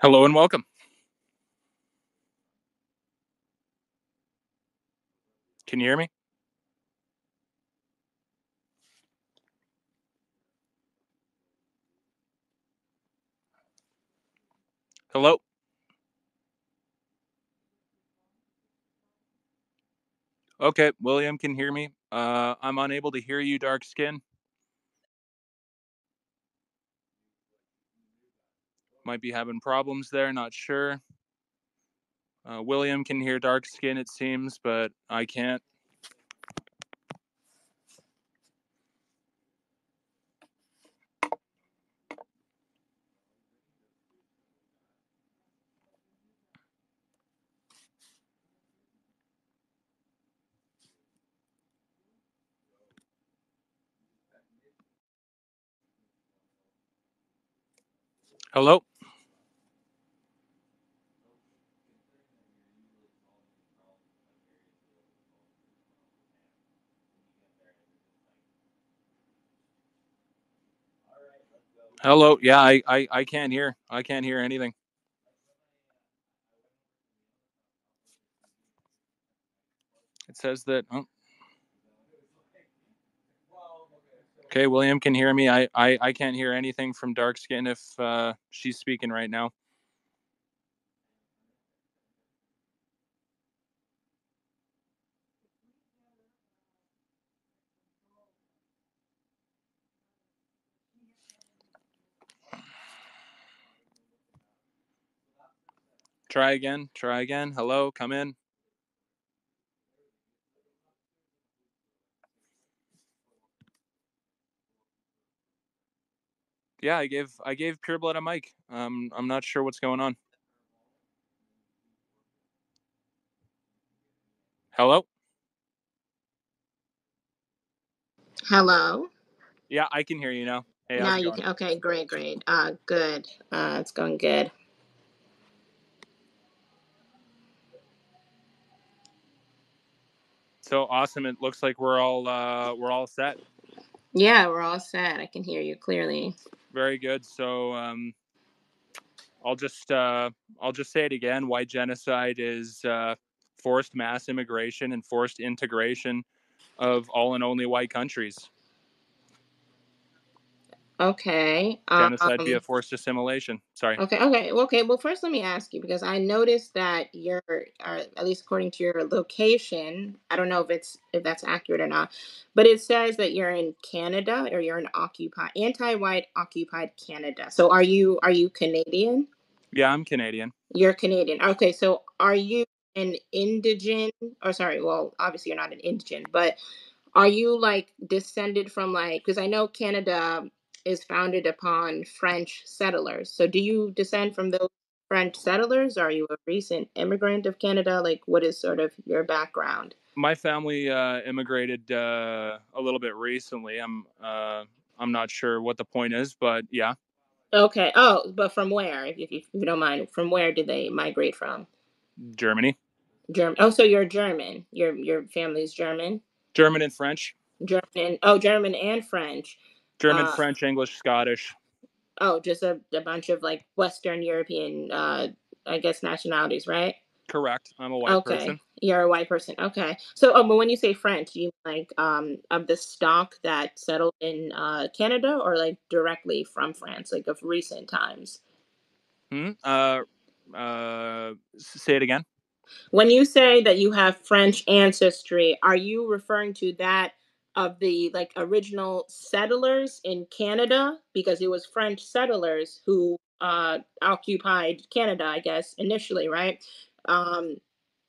Hello and welcome. Can you hear me? Hello? Okay, William can hear me. I'm unable to hear you, dark skin. Might be having problems there, not sure. William can hear dark skin, it seems, but I can't. Hello? Hello? Yeah, I can't hear. I can't hear anything. It says that... Oh. Okay, William can hear me. I can't hear anything from dark skin if she's speaking right now. Try again. Try again. Hello, come in. Yeah, I gave Pureblood a mic. I'm not sure what's going on. Hello? Hello. Yeah, I can hear you now. Hey, how's Now it you going? can. Okay, great. Good. It's going good. So awesome! It looks like we're all set. Yeah, we're all set. I can hear you clearly. Very good. So I'll just say it again. White genocide is forced mass immigration and forced integration of all and only white countries. Okay. Genocide via forced assimilation. Sorry. Okay. Okay. Well, first, let me ask you because I noticed that you're, at least according to your location, I don't know if that's accurate or not, but it says that you're in Canada or you're in occupied, anti-white occupied Canada. So are you Canadian? Yeah, I'm Canadian. You're Canadian. Okay. So are you an indigent? Or sorry. Well, obviously you're not an indigent, but are you like descended from like, because I know Canada is founded upon French settlers. So do you descend from those French settlers? Or are you a recent immigrant of Canada? Like what is sort of your background? My family immigrated a little bit recently. I'm not sure what the point is, but yeah, Okay. Oh, but from where? If you don't mind, from where did they migrate from? Germany, German. Oh, so you're German. Your family's German. German and French, German. Oh, German and French. German, Uh, French, English, Scottish. oh, just a bunch of like Western European, I guess nationalities, right? Correct. I'm a white Okay, person. you're a white person. Okay, so but when you say French, do you mean like of the stock that settled in Canada, or like directly from France, like of recent times? Hmm? Say it again. When you say that you have French ancestry, are you referring to that of the like original settlers in Canada? Because it was French settlers who occupied Canada, I guess, initially, right? Um,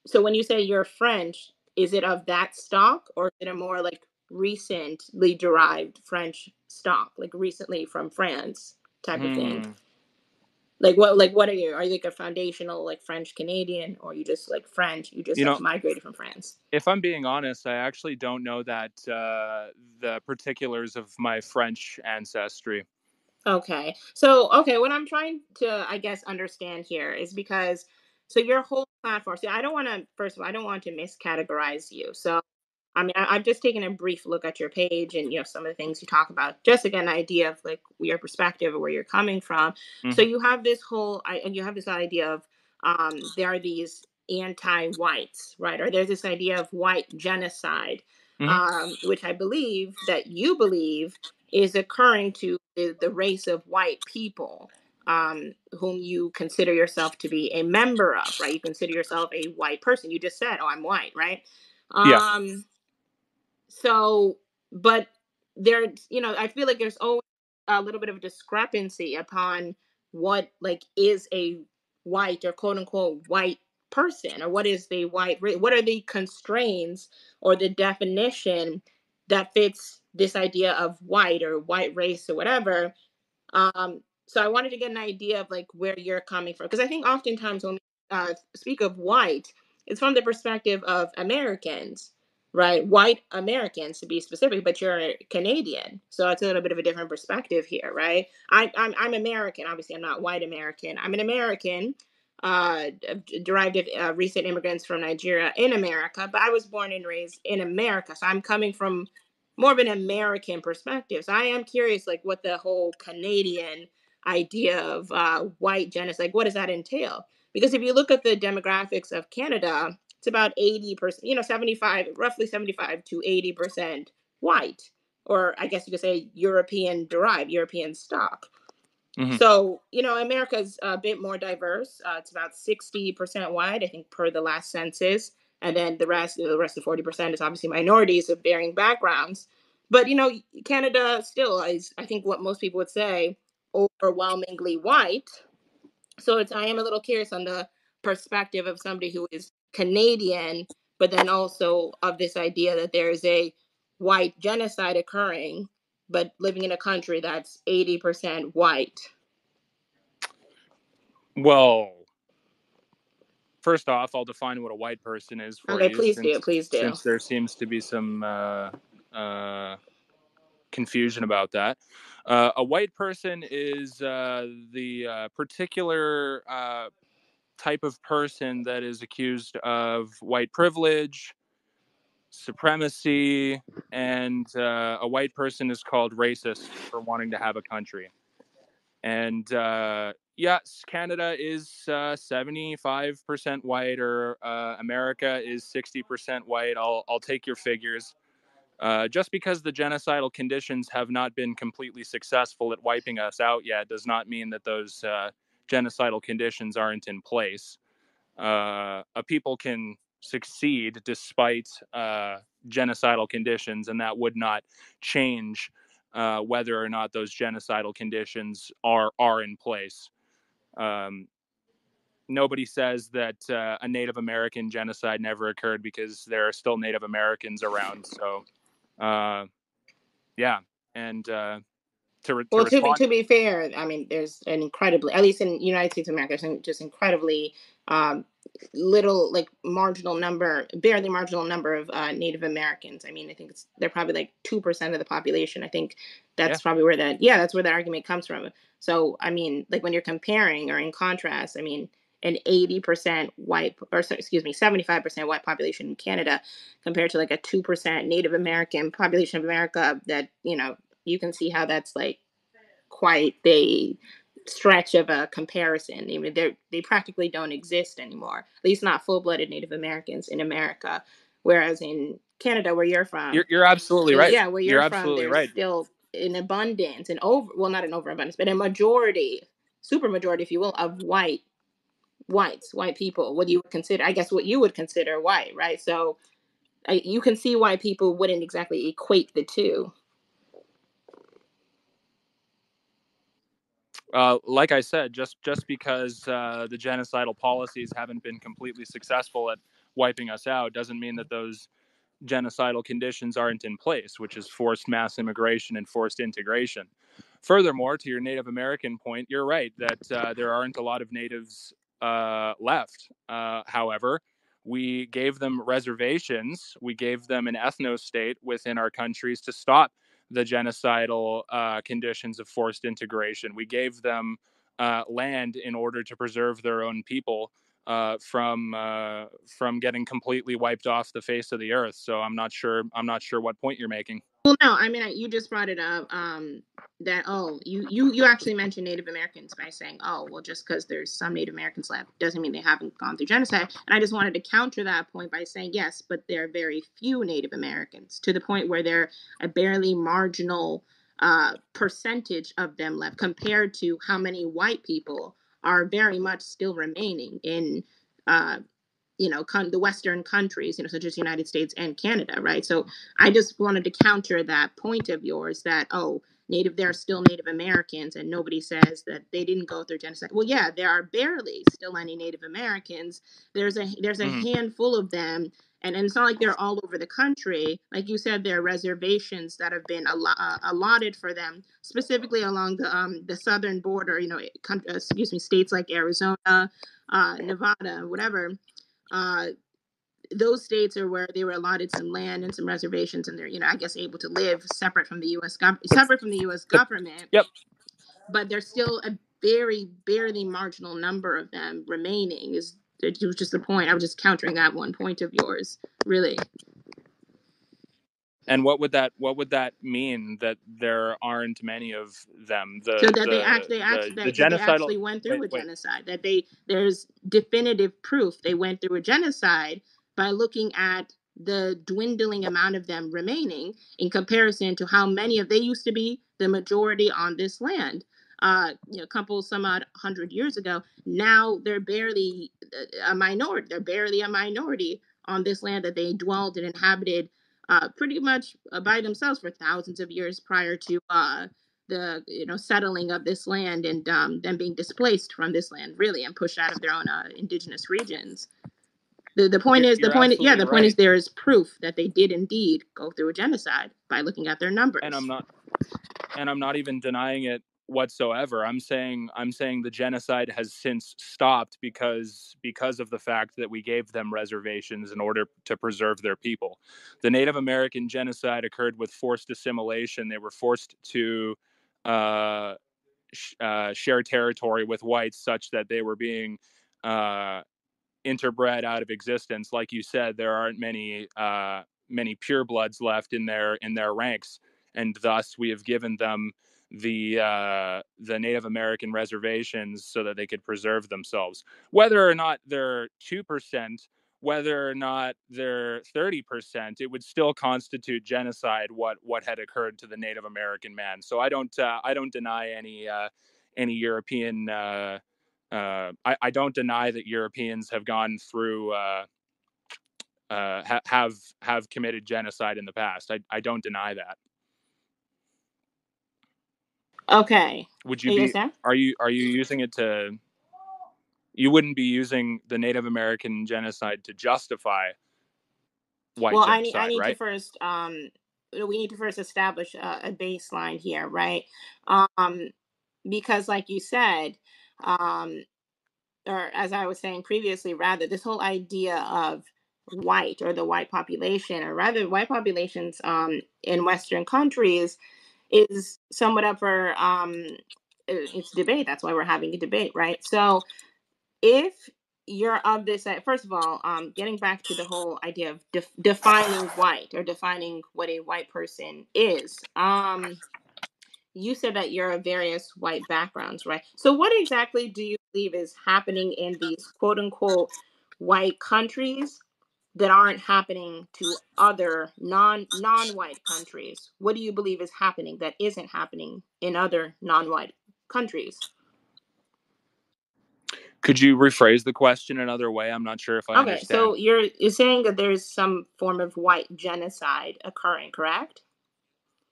so when you say you're French, is it of that stock or is it a more like recently derived French stock, like recently from France type of thing? Hmm. Like what are you like a foundational like French Canadian or you just like French, you just You like know, migrated from France? if I'm being honest, I actually don't know that the particulars of my French ancestry. Okay. So, okay, what I'm trying to, I guess, understand here is because, so your whole platform, see, I don't want to, first of all, I don't want to miscategorize you. So, I mean, I've just taken a brief look at your page and, some of the things you talk about, just to get an idea of like your perspective or where you're coming from. So, Hmm. you have this whole, you have this idea of, there are these anti-whites, right? Or there's this idea of white genocide, Hmm. which I believe that you believe is occurring to the race of white people, whom you consider yourself to be a member of, right? You consider yourself a white person. You just said, "Oh, I'm white," right? Yeah. Um, so, but there, I feel like there's always a little bit of discrepancy upon what like is a white or quote unquote white person, or what is the what are the constraints or the definition that fits this idea of white or white race or whatever. So I wanted to get an idea of like where you're coming from because I think oftentimes when we speak of white, it's from the perspective of Americans, right? White Americans to be specific, but you're Canadian, so it's a little bit of a different perspective here, right? I'm American. Obviously, I'm not white American. I'm an American. Derived of recent immigrants from Nigeria in America, but I was born and raised in America, so I'm coming from more of an American perspective. So I am curious, like, what the whole Canadian idea of white genocide, like, what does that entail? Because if you look at the demographics of Canada, it's about 80%, 75, roughly 75 to 80% white, or I guess you could say European derived, European stock. Hmm. So, America's a bit more diverse. It's about 60% white, I think, per the last census. And then the rest of 40% is obviously minorities of varying backgrounds. But, Canada still is, I think, what most people would say, overwhelmingly white. So I am a little curious on the perspective of somebody who is Canadian, but then also of this idea that there is a white genocide occurring, but living in a country that's 80% white. Well, first off, I'll define what a white person is for Okay, you, please do. Please do. since there seems to be some uh, confusion about that. A white person is the particular type of person that is accused of white privilege, supremacy, and a white person is called racist for wanting to have a country. And yes, Canada is 75% white, or America is 60% white. I'll take your figures. Just because the genocidal conditions have not been completely successful at wiping us out yet does not mean that those genocidal conditions aren't in place. A people can succeed despite genocidal conditions, and that would not change whether or not those genocidal conditions are in place. Um, Nobody says that a Native American genocide never occurred, because there are still Native Americans around. So, yeah, and to Well, respond, to be fair, I mean, there's an incredibly, at least in the United States of America, there's just incredibly um, little, like marginal number, barely marginal number of Native Americans. I mean, I think they're probably like 2% of the population. I think yeah, that's probably where that's where the argument comes from. So, I mean, like when you're comparing or in contrast, I mean, an 80% white, or excuse me, 75% white population in Canada compared to like a 2% Native American population of America, that, you can see how that's like quite the stretch of a comparison. I mean, they practically don't exist anymore. At least not full-blooded Native Americans in America. Whereas in Canada, where you're from, you're absolutely right. yeah, where You're you're from, absolutely there's right. still an abundance, and well, not an overabundance, but a majority, super majority, if you will, of white people. What you would consider, I guess, what you would consider white, right? So you can see why people wouldn't exactly equate the two. Like I said, just because the genocidal policies haven't been completely successful at wiping us out doesn't mean that those genocidal conditions aren't in place, which is forced mass immigration and forced integration. Furthermore, to your Native American point, you're right that there aren't a lot of natives left. However, we gave them reservations, we gave them an ethno state within our countries to stop the genocidal conditions of forced integration. We gave them land in order to preserve their own people from getting completely wiped off the face of the earth. So I'm not sure what point you're making. Well, no, I mean, you just brought it up. That you actually mentioned Native Americans by saying, oh, well, just because there's some Native Americans left doesn't mean they haven't gone through genocide. And I just wanted to counter that point by saying, yes, but there are very few Native Americans, to the point where they're a barely marginal percentage of them left, compared to how many white people are very much still remaining in uh, the Western countries, such as the United States and Canada, right? So I just wanted to counter that point of yours that, oh, there are still Native Americans, and nobody says that they didn't go through genocide. Well, yeah, there are barely still any Native Americans. There's a Mm-hmm. handful of them, and it's not like they're all over the country. Like you said, there are reservations that have been allotted for them, specifically along the southern border. States like Arizona, Nevada, whatever. uh, those states are where they were allotted some land and some reservations, and they're, I guess, able to live separate from the separate from the U.S. But government. yep. But there's still a very barely marginal number of them remaining. It was just the point. I was just countering that one point of yours, really. And what would that mean, that there aren't many of them? So The that they the actually the the that they genocidal. actually went through Wait, a wait. genocide, that there's definitive proof they went through a genocide, by looking at the dwindling amount of them remaining in comparison to how many of they used to be the majority on this land. A couple some odd 100 years ago. Now they're barely a minority. They're barely a minority on this land that they dwelled and inhabited pretty much by themselves for thousands of years prior to the settling of this land, and them being displaced from this land, really, and pushed out of their own indigenous regions. The point You're, is, you're absolutely the point is, right. there is proof that they did indeed go through a genocide by looking at their and I'm numbers. not and I'm not even denying it whatsoever. I'm saying the genocide has since stopped because of the fact that we gave them reservations in order to preserve their people. The Native American genocide occurred with forced assimilation. They were forced to uh, share territory with whites, such that they were being uh, interbred out of existence. Like you said, there aren't many many purebloods left in their ranks, and thus we have given them the Native American reservations so that they could preserve themselves. Whether or not they're 2%, whether or not they're 30%, it would still constitute genocide. What had occurred to the Native American man. So I don't deny any European. I don't deny that Europeans have gone through. Have committed genocide in the past. I don't deny that. Okay. Would you Yes, be? Sam? Are you using it to? You wouldn't be using the Native American genocide to justify white Well, I genocide, need to right? first we need to first establish a baseline here, right? Um, because like you said, um, or as I was saying previously, rather, this whole idea of white or the white population, or rather white populations in Western countries, is somewhat up for it's debate. That's why we're having a debate, right? So if you're of this, first of all, getting back to the whole idea of defining white, or defining what a white person is. You said that you're of various white backgrounds, right? So what exactly do you believe is happening in these quote unquote white countries that aren't happening to other non-white countries? What do you believe is happening that isn't happening in other non-white countries? Could you rephrase the question another way? I'm not sure if I Okay, understand. so you're saying that there's some form of white genocide occurring, correct?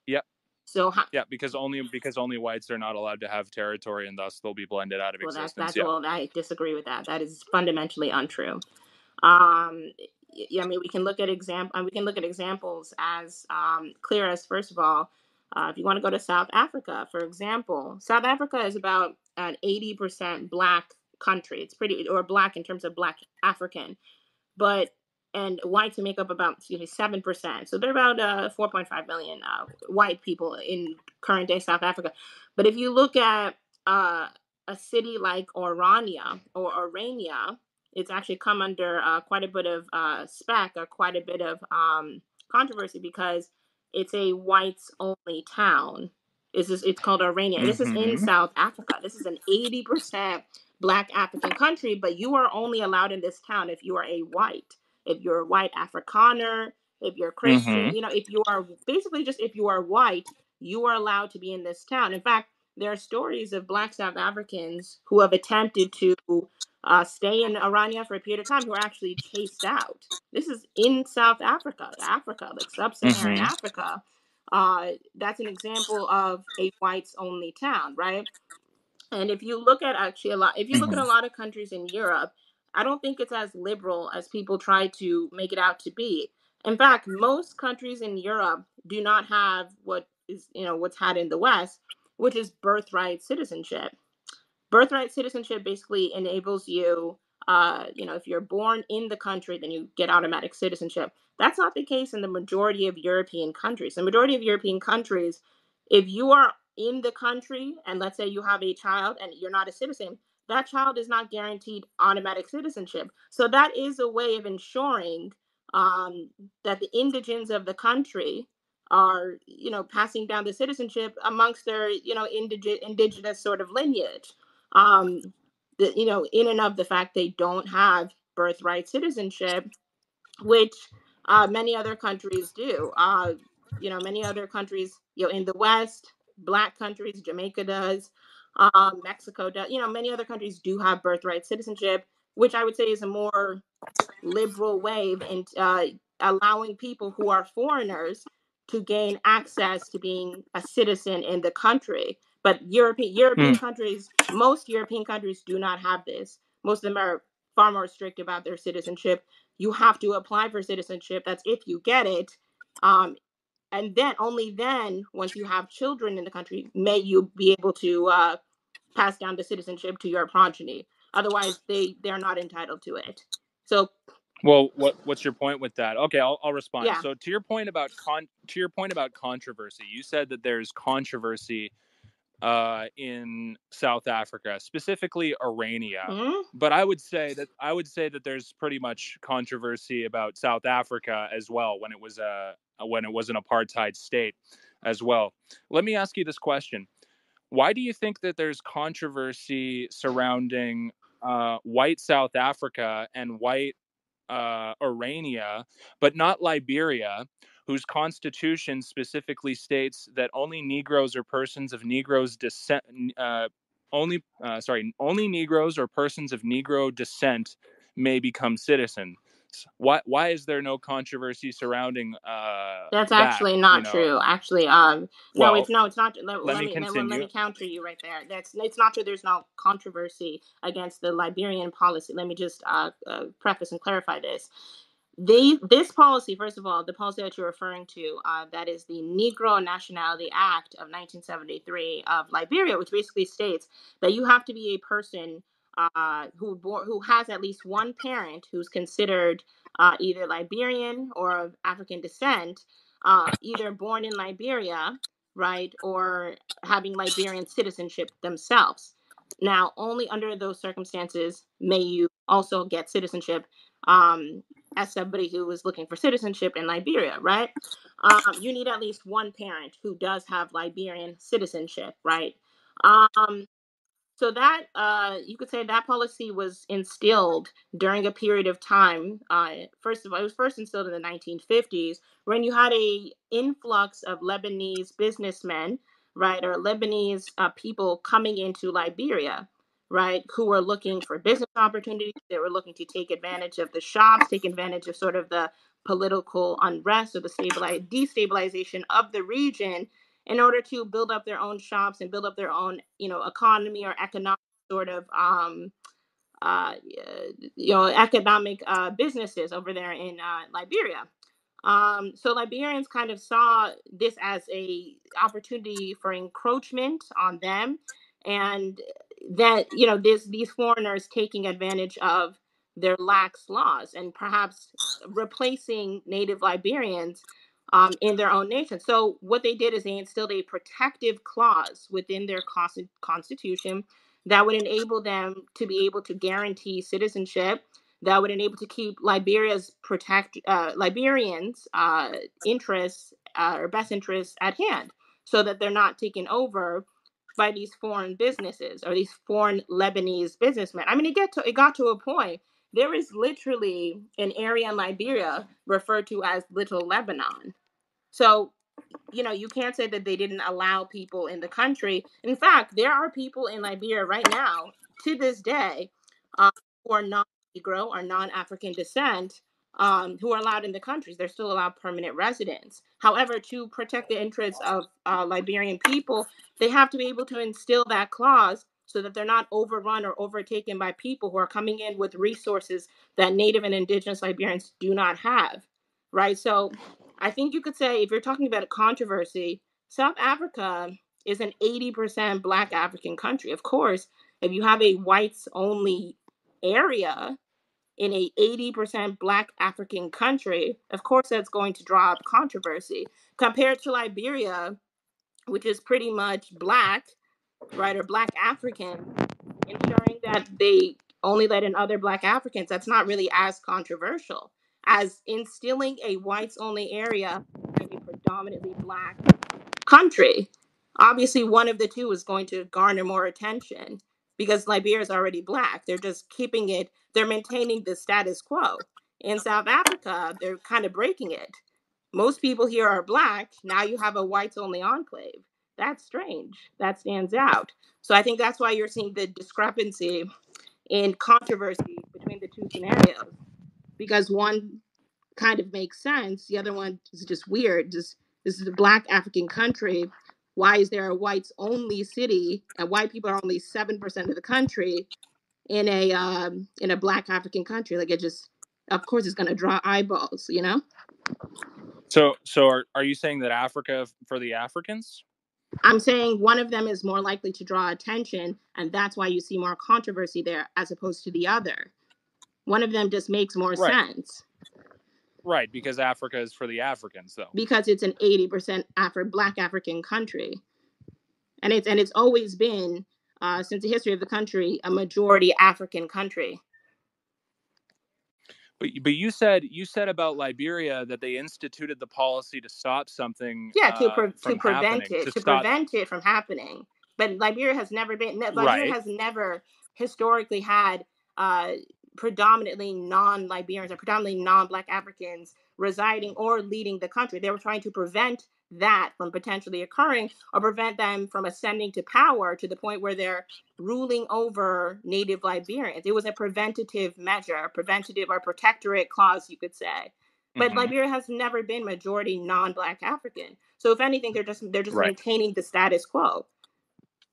Yep. So Yeah, because only whites are not allowed to have territory, and thus they'll be blended out of well, existence. that's Yeah. well, I disagree with that. That is fundamentally untrue. Um, I mean, we can look at examples as clear as, first of all, if you want to go to South Africa, for example, South Africa is about an 80% black country. It's pretty, or black in terms of black African, but and whites make up about 7%. So they're about 4.5 million white people in current day South Africa. But if you look at a city like Orania or Orania, it's actually come under quite a bit of spec, or quite a bit of controversy, because it's a whites only town. It's called Orania, and this is in Mm-hmm. South Africa. This is an 80% black African country, but you are only allowed in this town if you are a white. If you're a white Afrikaner, if you're Christian, Mm-hmm. if you are basically just if you are white, you are allowed to be in this town. In fact, there are stories of black South Africans who have attempted to stay in Orania for a period of time, who are actually chased out. This is in South Africa, like sub-Saharan Mm-hmm. Africa. That's an example of a whites only town, right? And if you look at actually a lot, if you look at Mm-hmm. a lot of countries in Europe, I don't think it's as liberal as people try to make it out to be. In fact, most countries in Europe do not have what is, what's had in the West, which is birthright citizenship. Birthright citizenship basically enables you, if you're born in the country, then you get automatic citizenship. That's not the case in the majority of European countries. The majority of European countries, if you are in the country and let's say you have a child and you're not a citizen, that child is not guaranteed automatic citizenship. So that is a way of ensuring that the indigents of the country are, passing down the citizenship amongst their, indigenous sort of lineage. um, in and of the fact they don't have birthright citizenship, which many other countries do. Many other countries, in the West, black countries, Jamaica does, Mexico does. Many other countries do have birthright citizenship, which I would say is a more liberal way in allowing people who are foreigners to gain access to being a citizen in the country. But European countries, most European countries do not have this. Most of them are far more strict about their citizenship. You have to apply for citizenship. That's if you get it. And then only then, once you have children in the country, may you be able to pass down the citizenship to your progeny. Otherwise, they're not entitled to it. So, Well, what's your point with that? Okay, I'll respond. yeah. So to your point about controversy, you said that there's controversy in South Africa, specifically Orania. Hmm? But I would say that there's pretty much controversy about South Africa as well when it was an apartheid state as well. Let me ask you this question: why do you think that there's controversy surrounding white South Africa and white Orania, but not Liberia, whose constitution specifically states that only Negroes or persons of Negroes descent, only Negroes or persons of Negro descent may become citizens? Why is there no controversy surrounding That's that? actually not true. Actually, no, Well, it's not. let me Let continue. me counter you right there. It's not true. There's no controversy against the Liberian policy. Let me just preface and clarify this. This policy, first of all, the policy that you're referring to, that is the Negro Nationality Act of 1973 of Liberia, which basically states that you have to be a person who has at least one parent who's considered either Liberian or of African descent, either born in Liberia, right, or having Liberian citizenship themselves. Now, only under those circumstances may you also get citizenship. As somebody who is looking for citizenship in Liberia, right? You need at least one parent who does have Liberian citizenship, right? Um, so that you could say that policy was instilled during a period of time. First of all, it was first instilled in the 1950s when you had a influx of Lebanese businessmen, right, or Lebanese people coming into Liberia, right, who were looking for business opportunities. They were looking to take advantage of the shops, take advantage of sort of the political unrest or the destabilization of the region in order to build up their own shops and build up their own, economy or economic sort of, uh, economic businesses over there in Liberia. So Liberians kind of saw this as a opportunity for encroachment on them, and that these foreigners taking advantage of their lax laws and perhaps replacing native Liberians in their own nation. So what they did is they instilled a protective clause within their constitution that would enable them to be able to guarantee citizenship, that would enable to keep Liberians' interests or best interests at hand, so that they're not taken over by these foreign businesses or these foreign Lebanese businessmen. I mean, it got to a point. There is literally an area in Liberia referred to as Little Lebanon. So you can't say that they didn't allow people in the country. In fact, there are people in Liberia right now, to this day, who are non-Negro or non-African descent, who are allowed in the countries. They're still allowed permanent residence. However, to protect the interests of Liberian people, they have to be able to instill that clause so that they're not overrun or overtaken by people who are coming in with resources that Native and Indigenous Liberians do not have. Right? So I think you could say, if you're talking about a controversy, South Africa is an 80% Black African country. Of course, if you have a whites only area in a 80% Black African country, of course that's going to draw up controversy. Compared to Liberia, which is pretty much Black, right, or Black African, ensuring that they only let in other Black Africans, that's not really as controversial as instilling a whites only area in a predominantly Black country. Obviously, one of the two is going to garner more attention because Liberia is already Black. They're just keeping it, they're maintaining the status quo. In South Africa, they're kind of breaking it. Most people here are Black. Now you have a whites only enclave. That's strange. That stands out. So I think that's why you're seeing the discrepancy in controversy between the two scenarios, because one kind of makes sense, the other one is just weird. Just, this is a Black African country. Why is there a whites only city and white people are only 7% of the country in a Black African country? Like, it just, of course it's going to draw eyeballs. So are you saying that Africa for the Africans? I'm saying one of them is more likely to draw attention, and that's why you see more controversy there as opposed to the other. One of them just makes more Right. sense. Right, because Africa is for the Africans, though. Because it's an 80% Black African country. and it's always been since the history of the country a majority African country. But you said about Liberia that they instituted the policy to stop something Yeah, to from prevent happening, it to stop. from happening. But Liberia Right. has never historically had uh, predominantly non-Liberians or predominantly non-Black Africans residing or leading the country. They were trying to prevent that from potentially occurring, or prevent them from ascending to power to the point where they're ruling over native Liberians. It was a preventative measure, a preventative or protectorate clause, you could say. But Hmm. Liberia has never been majority non-Black African. So if anything, they're just Right. maintaining the status quo.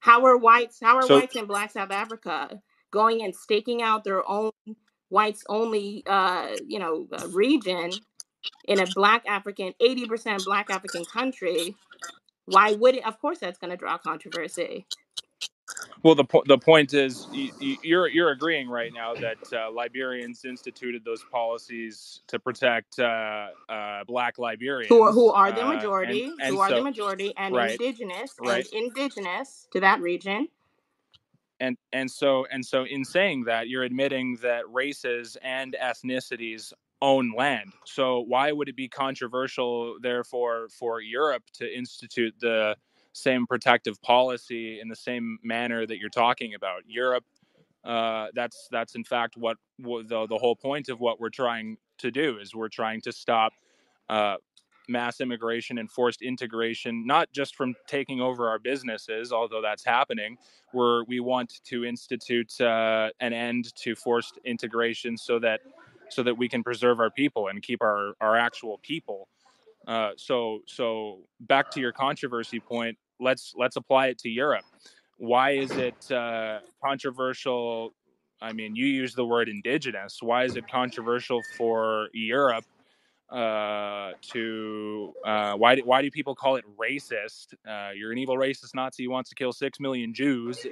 How are whites So in Black South Africa going and staking out their own whites only region in a Black African 80% Black African country? Why would it? Of course, that's going to draw controversy. well, the point is, you're agreeing right now that Liberians instituted those policies to protect Black Who Liberians, are the and majority? and Who are the so majority and right, indigenous right, to that region? and so in saying that, you're admitting that races and ethnicities own land. So why would it be controversial, therefore, for Europe to institute the same protective policy in the same manner that you're talking about? Europe, that's in fact what the whole point of what we're trying to do is we're trying to stop uh, mass immigration and forced integration, not just from taking over our businesses, although that's happening. We want to institute an end to forced integration so that we can preserve our people and keep our actual people. So back to your controversy point, let's apply it to Europe. Why is it controversial? I mean, you use the word indigenous. Why is it controversial for Europe why do people call it racist? You're an evil racist Nazi who wants to kill 6 million Jews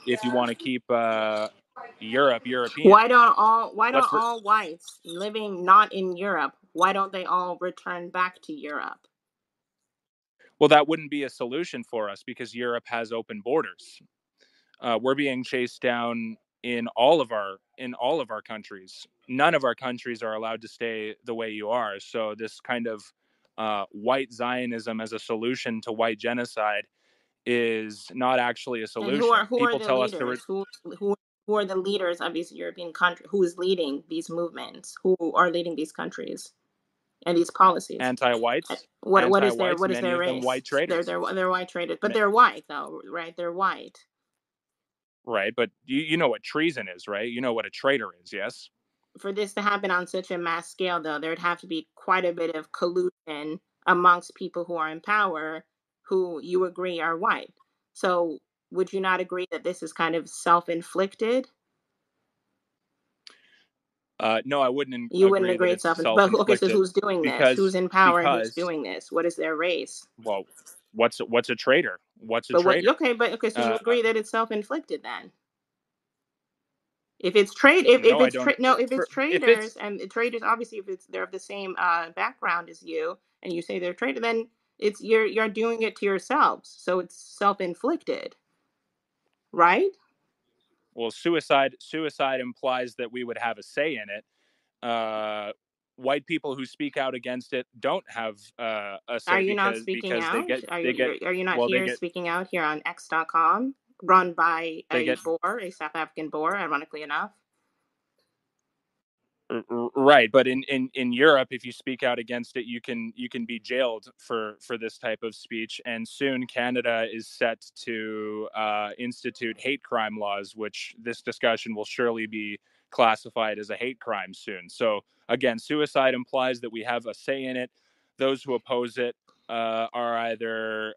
if you want to keep Europe European. Why don't Let's all whites living not in Europe, why don't they all return back to Europe? Well, that wouldn't be a solution for us because Europe has open borders. We're being chased down in all of our countries. None of our countries are allowed to stay the way you are. So this kind of white Zionism as a solution to white genocide is not actually a And who are solution. who are People the tell us to leaders? Who are the leaders of these European countries? Who is leading these movements? Who are leading these countries and these policies? anti-whites, What is many their of them race? white traitors, They're white traded, but they're white though, right? They're white. right? But you know what treason is, right? You know what a traitor is, yes? For this to happen on such a mass scale, though, there'd have to be quite a bit of collusion amongst people who are in power who you agree are white. So, would you not agree that this is kind of self inflicted? No, I wouldn't You wouldn't agree that agree it's it's self inflicted. But okay, so self-inflicted who's doing this? Who's because in power and who's because doing this? What is their race? well, what's a traitor? What's a But what? traitor? Okay, but okay, so you Uh, agree that it's self inflicted then? If it's trade, if no, I it's don't. no, if it's If it's traders and traders, obviously, if it's they're of the same background as you, and you say they're trader, then it's you're doing it to yourselves. So it's self inflicted, right? well, suicide implies that we would have a say in it. White people who speak out against it don't have a Are say you not speaking because they out? get they get Are you not well here speaking out here on X.com, run by they a get Boer, a South African Boer, ironically enough? right, but in Europe, if you speak out against it, you can be jailed for this type of speech. And soon Canada is set to institute hate crime laws, which this discussion will surely be classified as a hate crime soon. So again, suicide implies that we have a say in it. Those who oppose it are either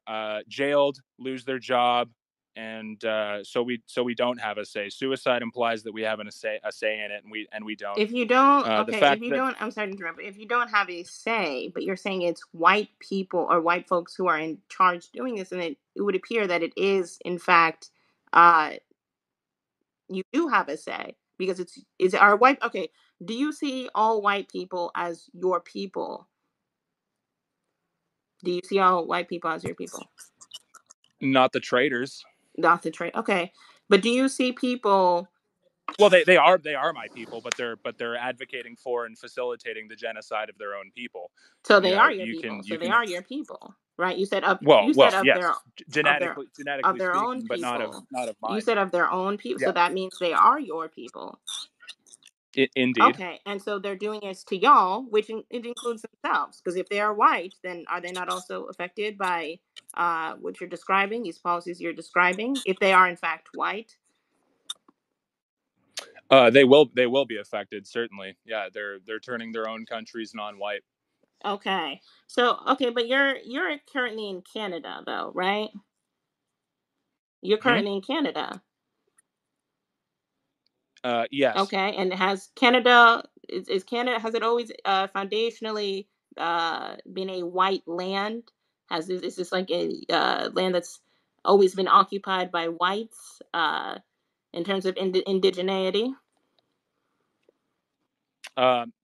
jailed, lose their job, and so we don't have a say. Suicide implies that we have a say in it, and we don't. If you don't, The okay, if fact you that don't, I'm sorry to interrupt, but if you don't have a say, but you're saying it's white people or white folks who are in charge doing this, and it would appear that it is, in fact, uh, you do have a say because is our white, okay, do you see all white people as your people? Do you see all white people as your people? Not the traitors. Not the trade. Okay, but do you see people? Well, they are my people, but they're advocating for and facilitating the genocide of their own people. So they Yeah, are your you people. can So you they can are your people, right? You said of well you well said of yes, their of their of genetically their own speaking, but people. not of You mine. said of their own people. So Yeah, that means they are your people. indeed. Okay, and so they're doing this to y'all, which it includes themselves. Because if they are white, then are they not also affected by what you're describing? These policies you're describing, if they are in fact white. They will be affected, certainly. Yeah, they're turning their own countries non-white. Okay, so okay, but you're currently in Canada, though, right? You're Hmm? currently in Canada. Yes. Okay, and has Canada is Canada has it always foundationally been a white land? Is this like a land that's always been occupied by whites in terms of indigeneity?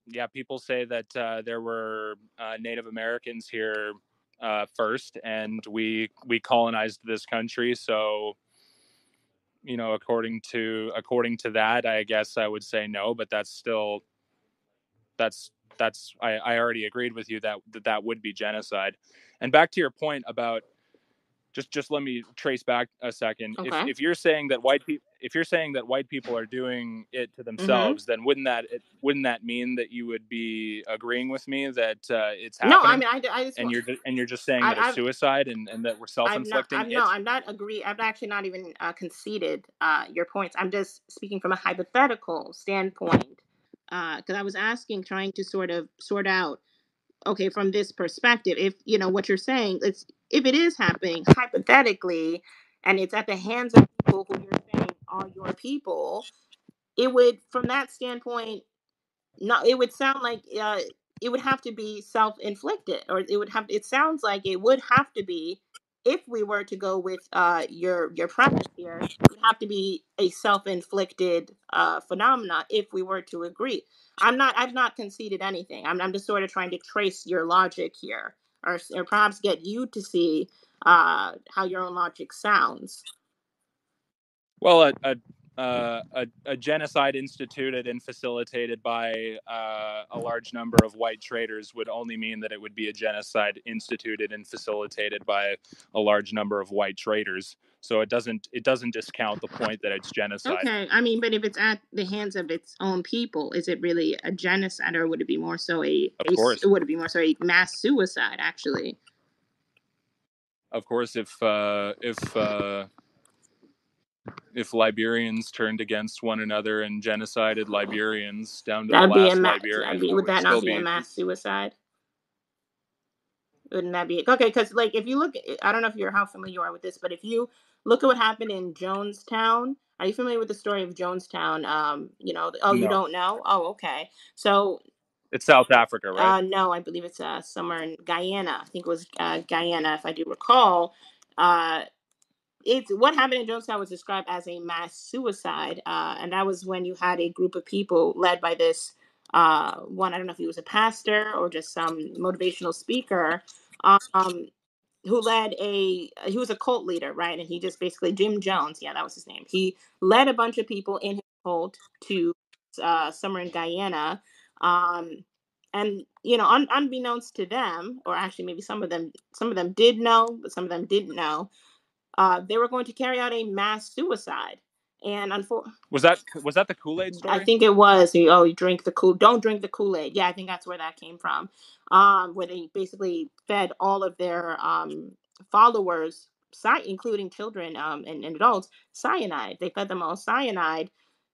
Yeah, people say that there were Native Americans here first, and we colonized this country. So, according to that, I guess I would say no, but that's still that's I already agreed with you that would be genocide. And back to your point about, just let me trace back a second. If Okay. if you're saying that white people are doing it to Mm-hmm. themselves, then wouldn't that mean that you would be agreeing with me that it's No, I happening, mean I just and want you're just saying that it's I've suicide, and that we're self-inflicting it? I'm not agree. I've actually not even conceded your points. I'm just speaking from a hypothetical standpoint because I was asking, trying to sort out, okay, from this perspective, if you know what you're saying, it's if it is happening hypothetically, and it's at the hands of people who you're saying are your people, it would, from that standpoint, no, it would sound like it would have to be self-inflicted, or it would have. It sounds like it would have to be, if we were to go with your premise here, it would have to be a self-inflicted phenomena if we were to agree. I've not conceded anything. I'm just sort of trying to trace your logic here, or perhaps get you to see how your own logic sounds. Well, a genocide instituted and facilitated by a large number of white traders would only mean that it would be a genocide instituted and facilitated by a large number of white traders. So it doesn't discount the point that it's genocide. Okay, I mean, but if it's at the hands of its own people, is it really a genocide, or would it be more so Of course, would it be more so a mass suicide? Actually, if Liberians turned against one another and genocided Liberians down to the that'd be a last mass. Liberian, Would that would that not still be a be. mass suicide? Wouldn't that be okay? Because like if you look, I don't know if you're how familiar you are with this, but if you look at what happened in Jonestown, are you familiar with the story of Jonestown? Oh, you No, don't know? Oh, okay. So it's South Africa, right? no, I believe it's somewhere in Guyana. I think it was Guyana, if I do recall. Uh, it's what happened in Jonestown was described as a mass suicide, and that was when you had a group of people led by this one. I don't know if he was a pastor or just some motivational speaker, um, who led a he was a cult leader, right? And he just basically Jim Jones, yeah, that was his name. He led a bunch of people in his cult to somewhere in Guyana, um, and unbeknownst to them, or actually maybe some of them did know, but some of them didn't know, they were going to carry out a mass suicide. And Was that the Kool-Aid I story? think it was, you drink the don't drink the Kool-Aid. Yeah, I think that's where that came from. Where they basically fed all of their followers, including children and adults, cyanide. They fed them all cyanide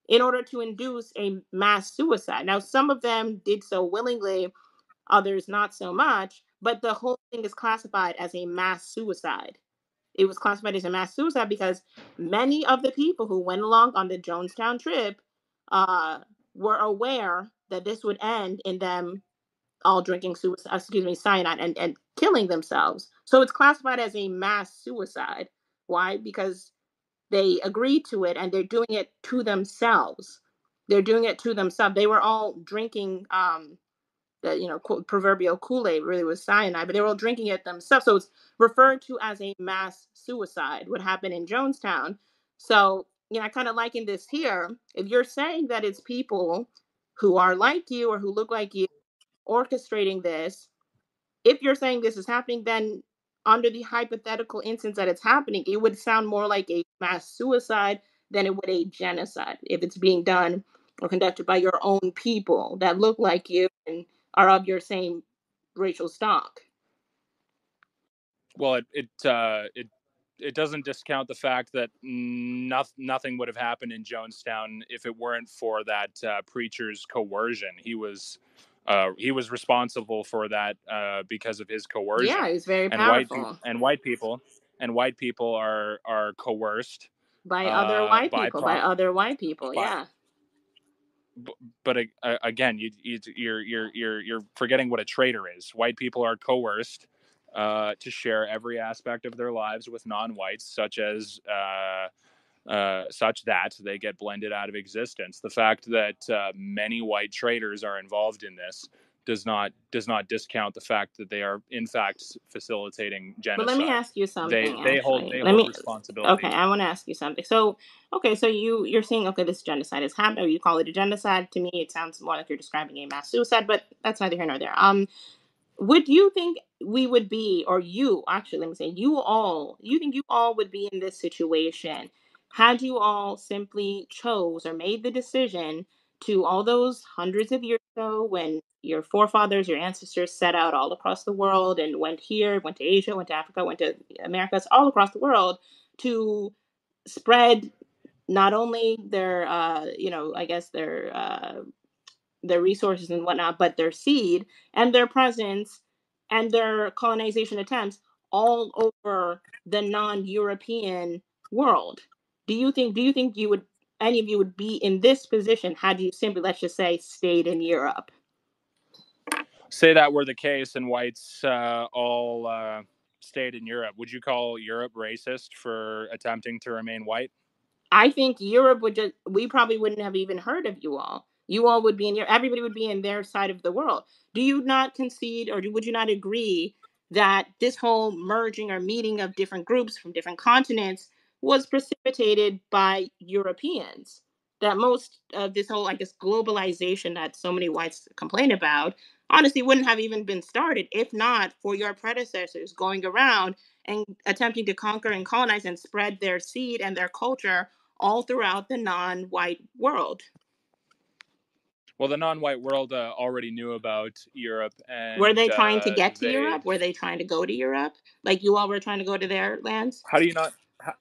in order to induce a mass suicide. Now, some of them did so willingly, others not so much, but the whole thing is classified as a mass suicide. It was classified as a mass suicide because many of the people who went along on the Jonestown trip uh, were aware that this would end in them all drinking cyanide and killing themselves. So it's classified as a mass suicide. Why? Because they agreed to it and they're doing it to themselves. They're doing it to themselves. They were all drinking that proverbial Kool-Aid really was cyanide, but they were all drinking it themselves. So it's referred to as a mass suicide. What happened in Jonestown? So I kind of liken this here. If you're saying that it's people who are like you or who look like you orchestrating this, if you're saying this is happening, then under the hypothetical instance that it's happening, it would sound more like a mass suicide than it would a genocide if it's being done or conducted by your own people that look like you and are of your same racial stock. Well, it doesn't discount the fact that nothing would have happened in Jonestown if it weren't for that preacher's coercion. He was responsible for that because of his coercion. Yeah, it was very And white people powerful are coerced by other white by people, by other white people. by Yeah. but again, you're forgetting what a traitor is. White people are coerced to share every aspect of their lives with non-whites, such that they get blended out of existence. The fact that many white traitors are involved in this does not discount the fact that they are in fact facilitating But let me genocide. ask you something, They hold actually. Let me. Okay, responsibility. I want to ask you something. So, okay, so you're saying, okay, this genocide is happening. You call it a genocide. To me, it sounds more like you're describing a mass suicide, but that's neither here nor there. Would you think we would be, or you actually, let me say, you think you all would be in this situation had you all simply chose or made the decision to all those hundreds of years ago when your forefathers, your ancestors set out all across the world and went here, went to Asia, went to Africa, went to Americas, all across the world to spread not only their, I guess their resources and whatnot, but their seed and their presence and their colonization attempts all over the non-European world. Do you think you would any of you would be in this position had you simply, let's just say, stayed in Europe? Say that were the case and whites all stayed in Europe, would you call Europe racist for attempting to remain white? I think Europe would just, we probably wouldn't have even heard of you all. You all would be in your, everybody would be in their side of the world. Do you not concede or would you not agree that this whole merging or meeting of different groups from different continents was precipitated by Europeans? That most of this whole, I guess, globalization that so many whites complain about honestly wouldn't have even been started if not for your predecessors going around and attempting to conquer and colonize and spread their seed and their culture all throughout the non-white world. Well, the non-white world already knew about Europe, Were and they trying to get to they. Europe? Were they trying to go to Europe? Like you all were trying to go to their lands? How do you not?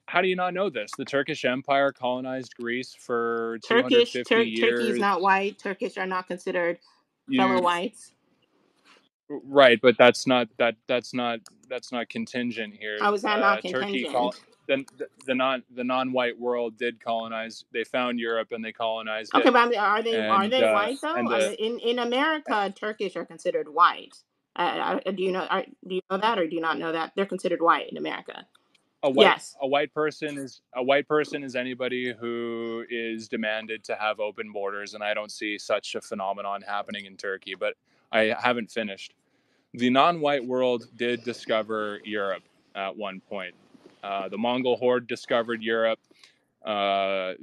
How do you not know this? The Turkish Empire colonized Greece for Turkish, 250 Turkey is years. not white. Turkish are not considered fellow You whites. right, but that's not contingent here. How is that not Turkey contingent? the non-white world did colonize. They found Europe and they colonized Okay, it, but I mean, are they white though? and I mean, in America, Turkish are considered white. Do you know that, or do you not know that they're considered white in America? Yes. a white person is anybody who is demanded to have open borders, and I don't see such a phenomenon happening in Turkey. But I haven't finished. The non-white world did discover Europe at one point. The Mongol horde discovered Europe. The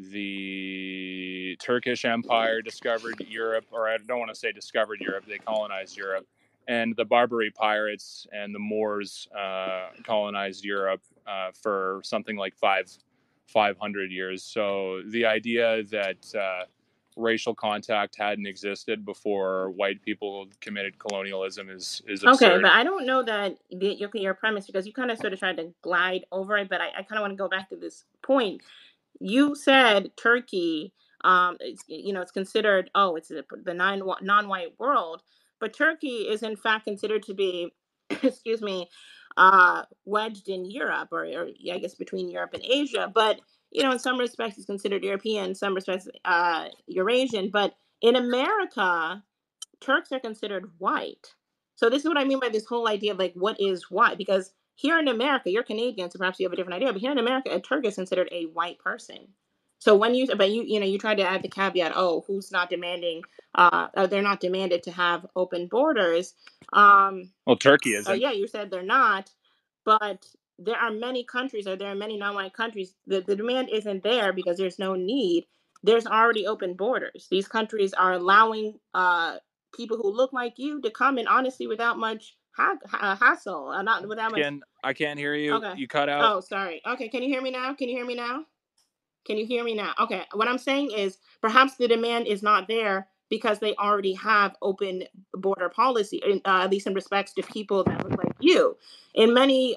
Turkish Empire discovered Europe, or I don't want to say discovered Europe, they colonized Europe. And the Barbary pirates and the Moors colonized Europe for something like 500 years. So the idea that racial contact hadn't existed before white people committed colonialism is Okay, absurd. but I don't know that your premise, because you kind of sort of tried to glide over it, but I kind of want to go back to this point. You said Turkey, it's considered, oh, it's the non-white world, but Turkey is in fact considered to be, excuse me, wedged in Europe, or yeah, I guess between Europe and Asia. But in some respects, it's considered European, in some respects, Eurasian. But in America, Turks are considered white. So this is what I mean by this whole idea of like what is white? Because here in America, you're Canadian, so perhaps you have a different idea. But here in America, a Turk is considered a white person. So when you, but you tried to add the caveat, oh, who's not demanding they're not demanded to have open borders. Well, Turkey isn't. Yeah, you said they're not, but there are many countries, or there are many non-white countries. The demand isn't there because there's no need. There's already open borders. These countries are allowing people who look like you to come in honestly without much hassle, not without much. I can't hear you. Okay. You cut out. Oh, sorry. Okay, can you hear me now? Can you hear me now? Can you hear me now? Okay. What I'm saying is perhaps the demand is not there because they already have open border policy, at least in respects to people that look like you. In many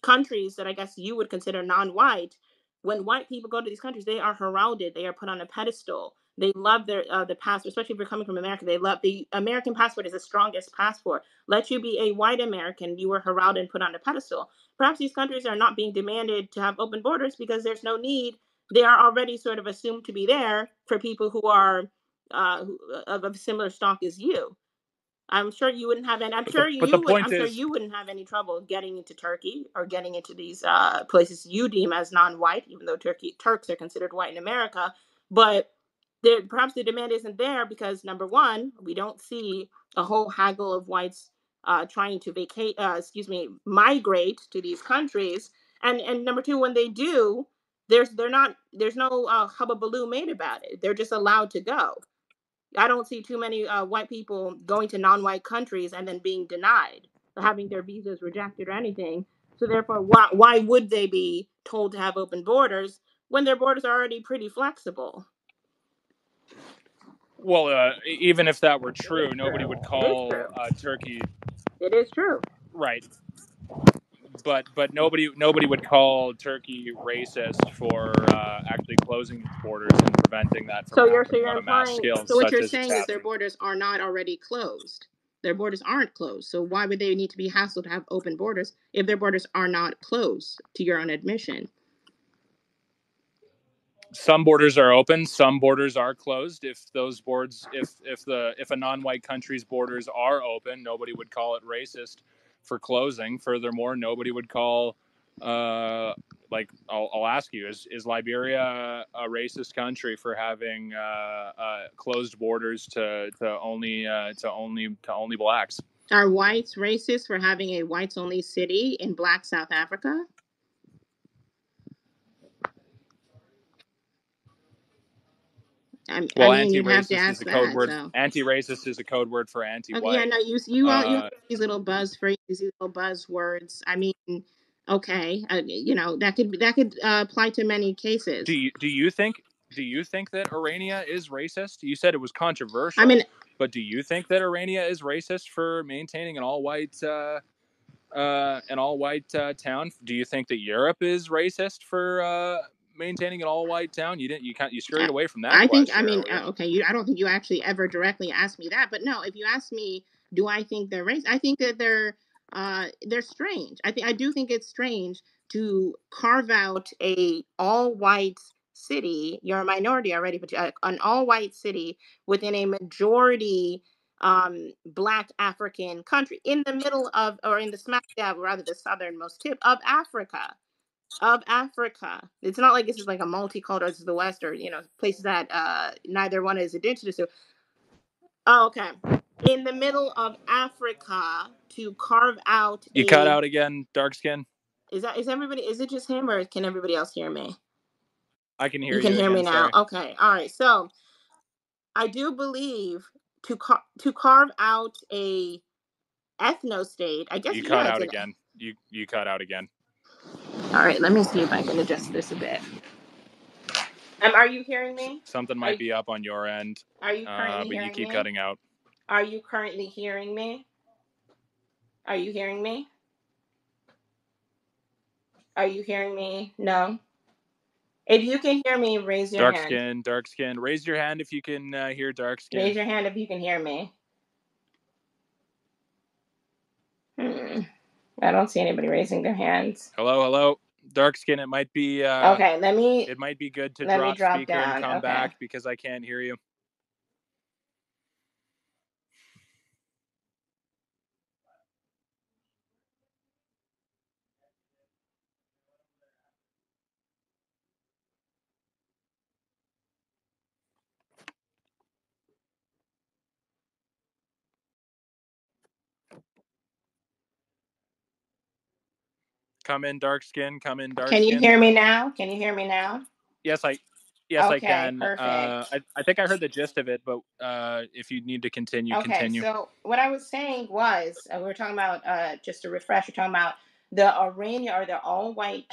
countries that I guess you would consider non-white, when white people go to these countries, they are heralded. They are put on a pedestal. They love their the passport, especially if you're coming from America. They love the American passport is the strongest passport. Let you be a white American, you were heralded and put on a pedestal. Perhaps these countries are not being demanded to have open borders because there's no need. They are already sort of assumed to be there for people who are of similar stock as you. I'm sure you wouldn't have any. But the point I'm sure is, you wouldn't have any trouble getting into Turkey or getting into these places you deem as non-white, even though Turks are considered white in America. But perhaps the demand isn't there because number one, we don't see a whole haggle of whites trying to migrate to these countries. And number two, when they do, there's no hubbubaloo made about it. They're just allowed to go. I don't see too many white people going to non-white countries and then being denied or having their visas rejected or anything. So therefore, why would they be told to have open borders when their borders are already pretty flexible? well, even if that were true, nobody would It is call true. Turkey It is true. right. But nobody would call Turkey racist for actually closing its borders and preventing that from So happening you're on a mass implying. scale, So what such you're as it's saying is their happening. borders are not already closed. Their borders aren't closed. So why would they need to be hassled to have open borders if their borders are not closed? To your own admission. Some borders are open, some borders are closed. If those boards, if a non-white country's borders are open, nobody would call it racist for closing. Furthermore, nobody would call, I'll ask you, is Liberia a racist country for having closed borders to only blacks? Are whites racist for having a whites only city in Black South Africa? Well, You'd have to anti-racist is ask a code that. word. So, Anti-racist is a code word for okay, yeah, anti-white. no, you have these little buzz phrases, these little buzzwords. Okay, that could apply to many Do cases. you think that Urania is racist? You said it was I controversial, mean, but do you think that Urania is racist for maintaining an all-white town? Do you think that Europe is racist for maintaining an all-white town? You scurried I, away from that I think, question earlier. okay, I don't think you actually ever directly asked me that, but no, if you ask me, do I think they're racist? I think that they're strange. I do think it's strange to carve out a all white city. You're a minority already, but an all white city within a majority black African country in the middle of, or in the smack dab, rather the southernmost tip of Africa. It's not like this is like a multicultural, this is the West, or places that neither one is indigenous to. Oh, okay. In the middle of Africa to carve out You cut out again, dark skin. is it just him or can everybody else hear me? I can hear You can you hear me again. now. Sorry. Okay. All right. So I do believe to carve out a ethno state. I guess You cut it's out an. again. You cut out again. All right. Let me see if I can adjust this a bit. Are you hearing me? Something Are might be up on your end, Are you currently but you hearing keep me? cutting out. Are you currently hearing me? Are you hearing me? Are you hearing me? No. If you can hear me, raise your Dark hand. skin, dark skin. Raise your hand if you can hear dark skin. Raise your hand if you can hear me. I don't see anybody raising their hands. Hello, hello. Dark skin. It might be Okay, it might be good to let me drop drop speaker and down. come Okay. back because I can't hear you. Come in dark skin. Come in dark Can you skin. hear me now? Can you hear me now? Yes, I Okay, can. perfect. I think I heard the gist of it, but if you need to continue, Okay, continue. so what I was saying was, we were talking about, just to refresh, we're talking about the Orania, or the all white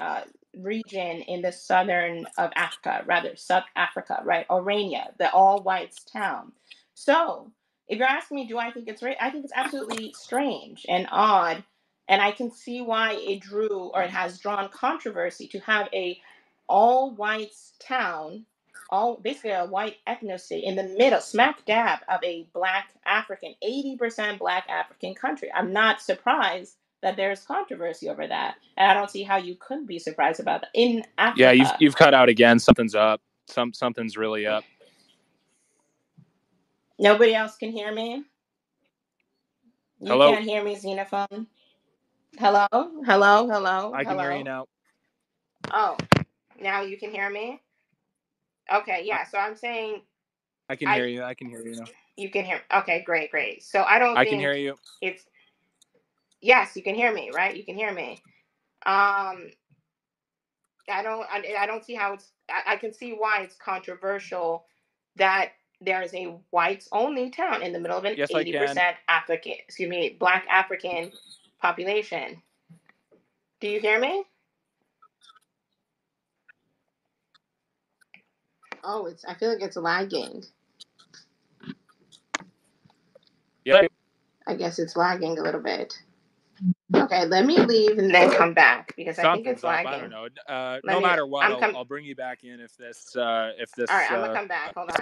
region in the southern of Africa, rather, South Africa, right? Orania, the all whites town. So if you're asking me, do I think it's right? I think it's absolutely strange and odd. And I can see why it drew, or it has drawn controversy to have a all whites town, all basically a white ethno state in the middle, smack dab of a black African, 80% black African country. I'm not surprised that there's controversy over that. And I don't see how you could be surprised about that in Yeah, Africa. you've cut out again. Something's up. Something's really up. Nobody else can hear me? You Hello? can't hear me, Xenophone? Hello? Hello? Hello? I can hear you Hello? now. Oh, now you can hear me? Okay, I, yeah. So I'm saying I can hear I you. I can hear you now. you can hear. Okay, great, great. So I don't I can hear think you. it's yes, you can hear me, right? You can hear me. Um, I don't see how it's. I can see why it's controversial that there is a whites only town in the middle of an Yes, I can. 80% African, excuse me, black African population. Do you hear me? Oh, it's. I feel like it's lagging. Yeah. I guess it's lagging a little bit. Okay, let me leave and then come back because I think it's Something's up. I don't lagging. know. Let No me. matter what, I'm come. I'll bring you back in if this All right, I'm gonna come back. Hold on.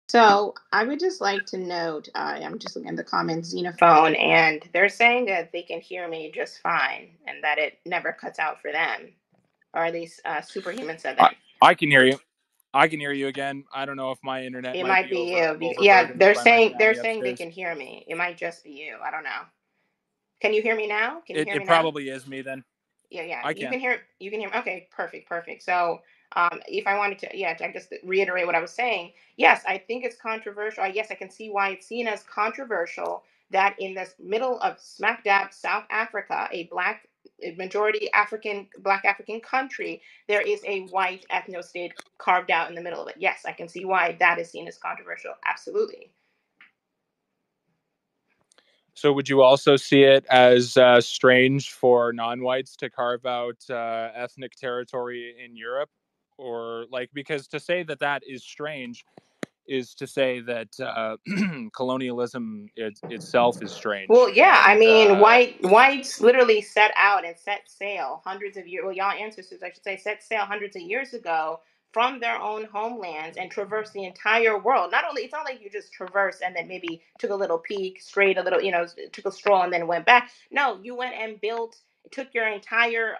So I would just like to note, I'm just looking at the comments, Xenophone, and they're saying that they can hear me just fine and that it never cuts out for them, or at least Superhuman said that. I can hear you. I can hear you again. I don't know if my internet It might might be be you. Yeah, overburdened by my they're family saying they upstairs. can hear me. It might just be you. I don't know. Can you hear me now? Can you hear me It now? probably is me then. Yeah, I you can. can hear, okay, perfect. So if I wanted to, yeah, I just reiterate what I was saying, yes, I think it's controversial. Yes, I can see why it's seen as controversial that in this middle of smack dab South Africa, a majority African, black African country, there is a white ethno state carved out in the middle of it. Yes, I can see why that is seen as controversial. Absolutely. So would you also see it as strange for non-whites to carve out ethnic territory in Europe? Or like, because to say that that is strange is to say that colonialism itself is strange. Well, yeah, I And mean, whites literally set out and set sail hundreds of years. Well, y'all ancestors, I should say, set sail hundreds of years ago from their own homelands and traversed the entire world. Not only, it's not like you just traversed and then maybe took a little peek, strayed a little, took a stroll and then went back. No, you went and built, took your entire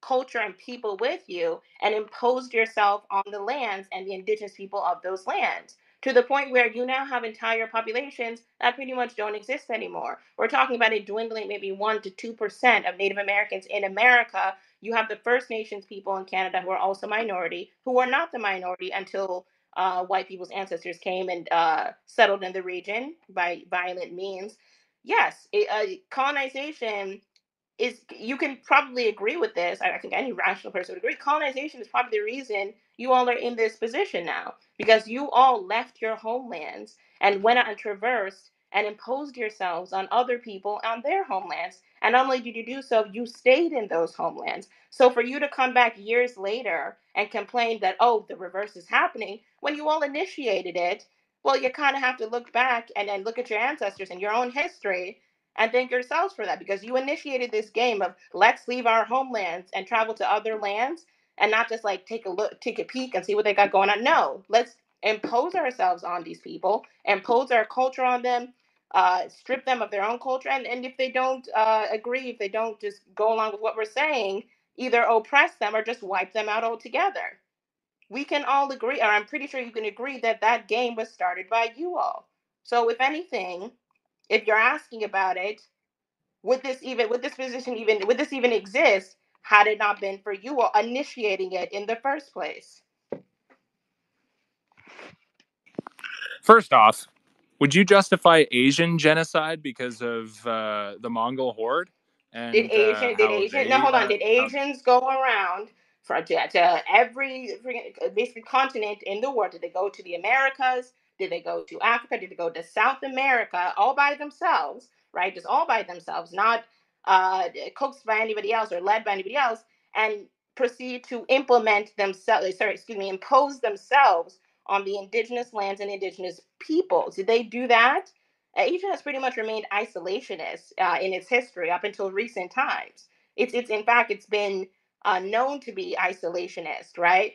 culture and people with you and imposed yourself on the lands and the indigenous people of those lands, to the point where you now have entire populations that pretty much don't exist anymore. We're talking about it dwindling maybe 1 to 2% of Native Americans in America. You have the First Nations people in Canada who are also minority, who are not the minority until white people's ancestors came and settled in the region by violent means. Yes, colonization is, you can probably agree with this. I think any rational person would agree. Colonization is probably the reason you all are in this position now, because you all left your homelands and went out and traversed and imposed yourselves on other people on their homelands. And not only did you do so, you stayed in those homelands. So for you to come back years later and complain that, oh, the reverse is happening, when you all initiated it, well, you kind of have to look back and then look at your ancestors and your own history And thank yourselves for that, because you initiated this game of let's leave our homelands and travel to other lands, and not just like take a look, take a peek and see what they got going on. No, let's impose ourselves on these people, impose our culture on them, strip them of their own culture. And if they don't agree, if they don't just go along with what we're saying, either oppress them or just wipe them out altogether. We can all agree, or I'm pretty sure you can agree, that that game was started by you all. So if anything, if you're asking about it, would this even exist had it not been for you all initiating it in the first place? First off, would you justify Asian genocide because of the Mongol horde Did and Did how Asian no they hold on, did Asians go around for to every basically continent in the world? Did they go to the Americas? Did they go to Africa? Did they go to South America all by themselves? Right, just all by themselves, not coaxed by anybody else or led by anybody else, and proceed to implement themselves. Sorry, excuse me, impose themselves on the indigenous lands and indigenous peoples. Did they do that? Asia has pretty much remained isolationist in its history up until recent times. It's in fact it's been known to be isolationist, right?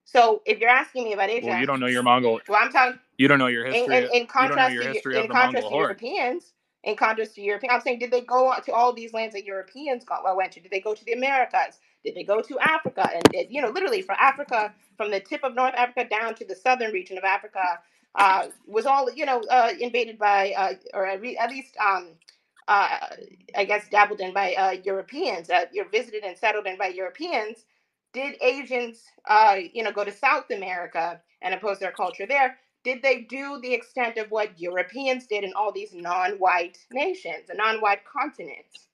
So if you're asking me about well, you Asia, don't know your Mongol. well, I'm talking You don't know your history. in You don't know contrast your to history of the contrast Mongol to horde. Europeans, I'm saying, did they go to all these lands that Europeans went to? Did they go to the Americas? Did they go to Africa? And literally from Africa, from the tip of North Africa down to the southern region of Africa, was all invaded by or at least uh, I guess dabbled in by Europeans. You're visited and settled in by Europeans. Did Asians, go to South America and impose their culture there? Did they do the extent of what Europeans did in all these non-white nations, the non-white continents?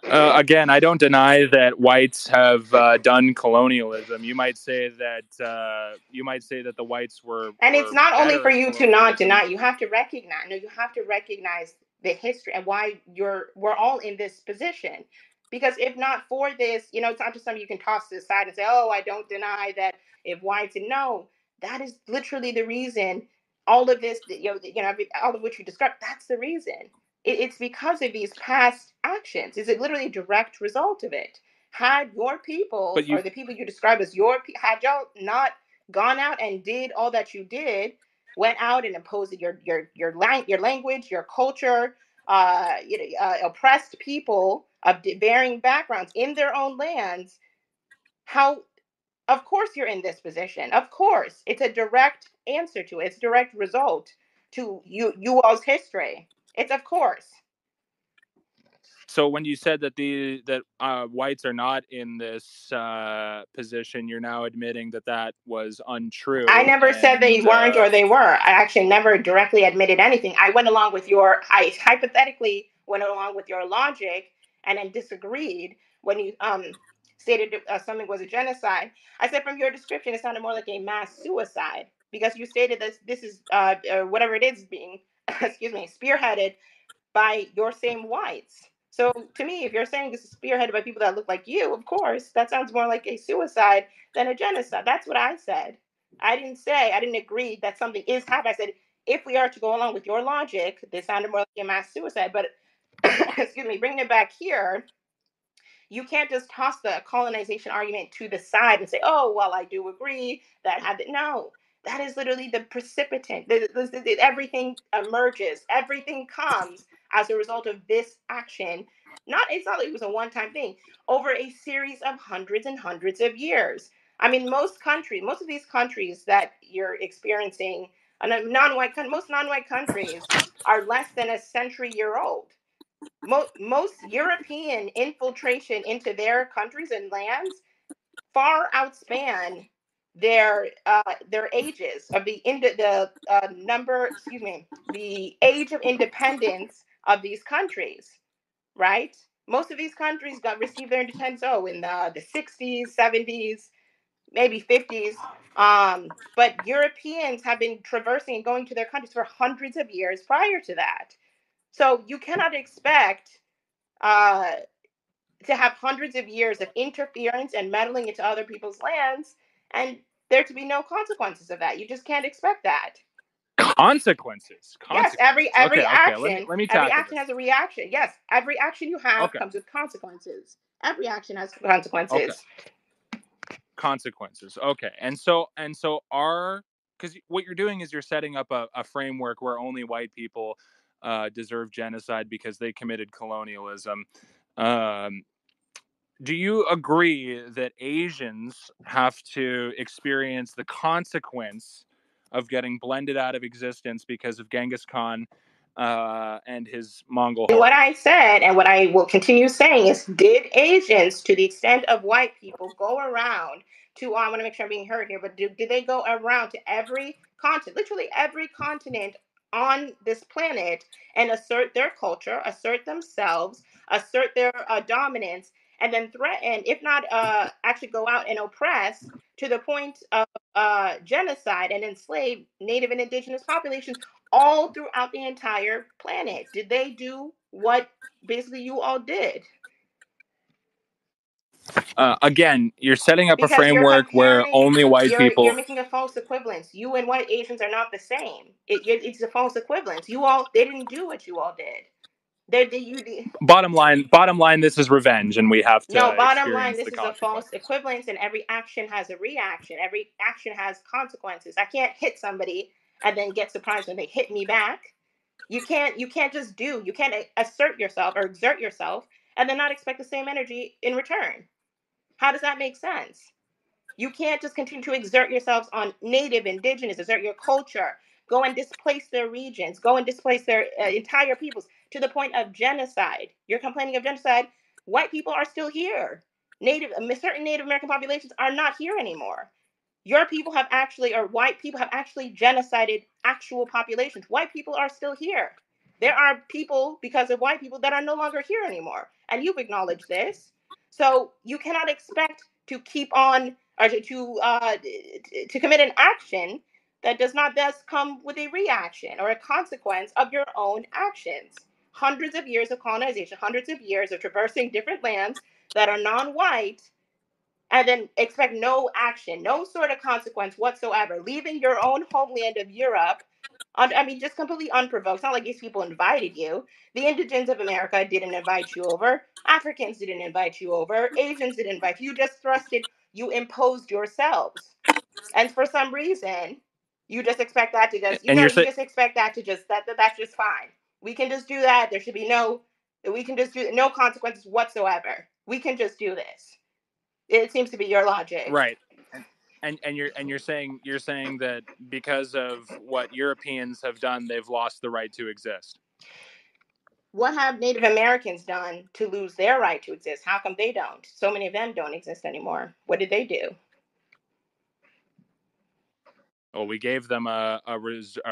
Again, I don't deny that whites have done colonialism. You might say that the whites And it's were not only better for at you to not colonialism. deny, you have to recognize, no, you have to recognize the history and why we're all in this position. Because if not for this, it's not just something you can toss to the side and say, oh, I don't deny that if whites, and no, that is literally the reason all of this, all of which you described, that's the reason. It's because of these past actions. Is it literally a direct result of it? Had your people, But or you the people you describe as had y'all not gone out and did all that you did, went out and imposed your language, your culture, oppressed people of varying backgrounds in their own lands, how, of course you're in this position. Of course, it's a direct answer to it. It's a direct result to you all's history. It's of course. So when you said that whites are not in this position, you're now admitting that was I untrue. never said they And weren't or they were. I actually never directly admitted anything. I hypothetically went along with your logic and then disagreed when you stated something was a genocide. I said from your description, it sounded more like a mass suicide, because you stated this is whatever it is being, excuse me, spearheaded by your same whites. So to me, if you're saying this is spearheaded by people that look like you, of course, that sounds more like a suicide than a genocide. That's what I said. I didn't agree that something is happening. I said, if we are to go along with your logic, this sounded more like a mass suicide. But excuse me, bringing it back here, you can't just toss the colonization argument to the side and say, oh, well, I do agree that had it. No, that is literally the precipitant. Everything emerges, everything comes as a result of this action. It's not like it was a one-time thing over a series of hundreds and hundreds of years. I mean, most of these countries that you're experiencing, most non-white countries are less than a century year old. Most European infiltration into their countries and lands far outspan their ages of the number, excuse me, the age of independence of these countries, right? Most of these countries received their independence in the 60s, 70s, maybe 50s. But Europeans have been traversing and going to their countries for hundreds of years prior to that. So you cannot expect uh, to have hundreds of years of interference and meddling into other people's lands and there to be no consequences of that. You just can't expect that. Consequences. Yes, Consequences. every Okay. Okay. action, Let me every tackle action this. has a reaction. Yes, every action you have Okay. comes with consequences. Every action has Okay. consequences. Consequences. Okay. And so our because what you're doing is you're setting up a framework where only white people deserve genocide because they committed colonialism. Um, do you agree that Asians have to experience the consequence of getting blended out of existence because of Genghis Khan and his Mongol And what hordes? I said, and what I will continue saying is, did Asians, to the extent of white people, go around to, I want to make sure I'm being heard here, but did they go around to every continent, literally every continent on this planet, and assert their culture, assert themselves, assert their dominance, and then threaten, if not actually go out and oppress to the point of genocide and enslave Native and Indigenous populations all throughout the entire planet? Did they do what basically you all did? Again, you're setting up a Because you're framework where comparing, only white you're people. making a false equivalence. You and white Asians are not the same. It's a false equivalence. You all, they didn't do what you all did. You. Bottom line, this is revenge, and we have No, to bottom line, experience this the is a false consequences. equivalence, and every action has a reaction. Every action has consequences. I can't hit somebody and then get surprised when they hit me back. You can't just do, you can't assert yourself or exert yourself and then not expect the same energy in return. How does that make sense? You can't just continue to exert yourselves on native, indigenous, exert your culture, go and displace their regions, go and displace their entire peoples to the point of genocide. You're complaining of genocide. White people are still here. Native, certain Native American populations are not here anymore. Your people have actually, or white people have actually genocided actual populations. White people are still here. There are people, because of white people, that are no longer here anymore. And you've acknowledged this. So you cannot expect to keep on, or to commit an action that does not thus come with a reaction or a consequence of your own actions. Hundreds of years of colonization, hundreds of years of traversing different lands that are non-white, and then expect no action, no sort of consequence whatsoever, leaving your own homeland of Europe, I mean, just completely unprovoked. It's not like these people invited you. The indigents of America didn't invite you over. Africans didn't invite you over. Asians didn't invite you. You just thrusted, you imposed yourselves. And for some reason, you just expect that to just, And you're you saying, just expect that to just, that's just fine. We can just do that. There should be we can just do no consequences whatsoever. We can just do this. It seems to be your logic. right, and you're saying that because of what Europeans have done, they've lost the right to exist. What have Native Americans done to lose their right to exist? How come they don't? So many of them don't exist anymore. What did they do? Well, we gave them a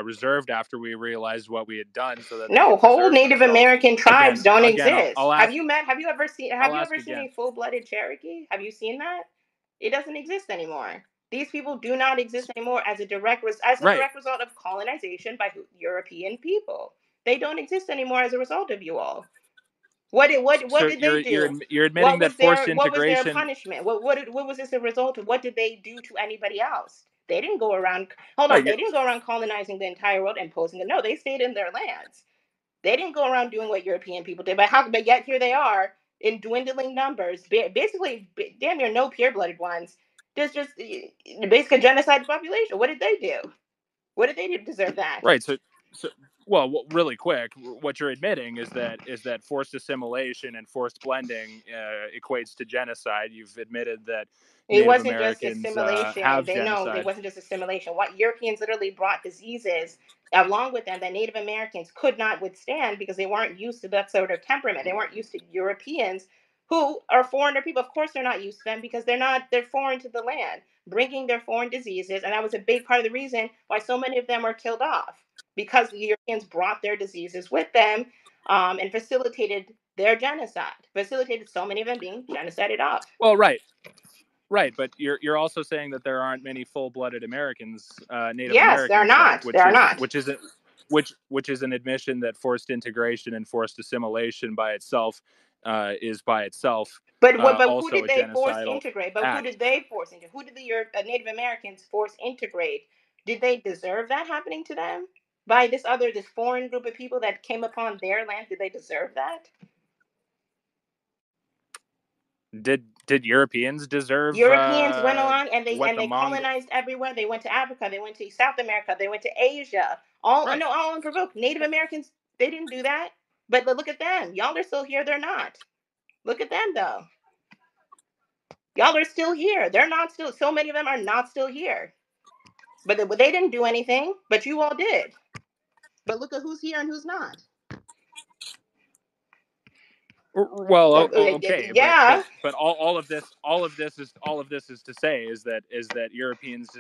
reserved after we realized what we had done, so that they No, could whole preserve Native themselves. American Again, tribes don't again, exist. I'll ask. Have I'll you ask ever seen again. a full-blooded Cherokee? Have you seen that? It doesn't exist anymore. These people do not exist anymore as a Right. direct result of colonization by European people. They don't exist anymore as a result of you all. What So did they you're do? you're admitting that forced What was their integration. punishment? What was this a result of? What did they do to anybody else? They didn't go around. Hold No, on, you're they didn't go around colonizing the entire world and imposing it. No, they stayed in their lands. They didn't go around doing what European people did. But yet here they are in dwindling numbers, basically damn near no pure-blooded ones. There's just basically genocide population. What did they do? What did they do to deserve that? right. So well, really quick, what you're admitting is that forced assimilation and forced blending equates to genocide. You've admitted that It Native wasn't just Americans assimilation. have They know it genocide. wasn't just assimilation. What Europeans literally brought diseases along with them that Native Americans could not withstand because they weren't used to that sort of temperament. They weren't used to Europeans who are foreigner people. Of course, they're not used to them because they're foreign to the land, bringing their foreign diseases, and that was a big part of the reason why so many of them were killed off because the Europeans brought their diseases with them, and facilitated their genocide, facilitated so many of them being genocided off. Well, right. Right, but you're also saying that there aren't many full-blooded Americans, Native Yes, they're Americans left, not. They're not. which is an admission that forced integration and forced assimilation by itself is by itself But who also did a they force genocidal integrate? But who act. did they force integrate? Who did the Native Americans force integrate? Did they deserve that happening to them? by this foreign group of people that came upon their land? Did they deserve that? Did Europeans deserve Europeans went along and what the they Mongol? colonized everywhere. They went to Africa, they went to South America, they went to Asia. All Right. no, all unprovoked. Native Americans, they didn't do that. But look at them. Y'all are still here. They're not. Look at them though. Y'all are still here. They're not still. So many of them are not still here. But they didn't do anything. But you all did. But look at who's here and who's not. Well, okay, Yeah. but all of this is to say is that Europeans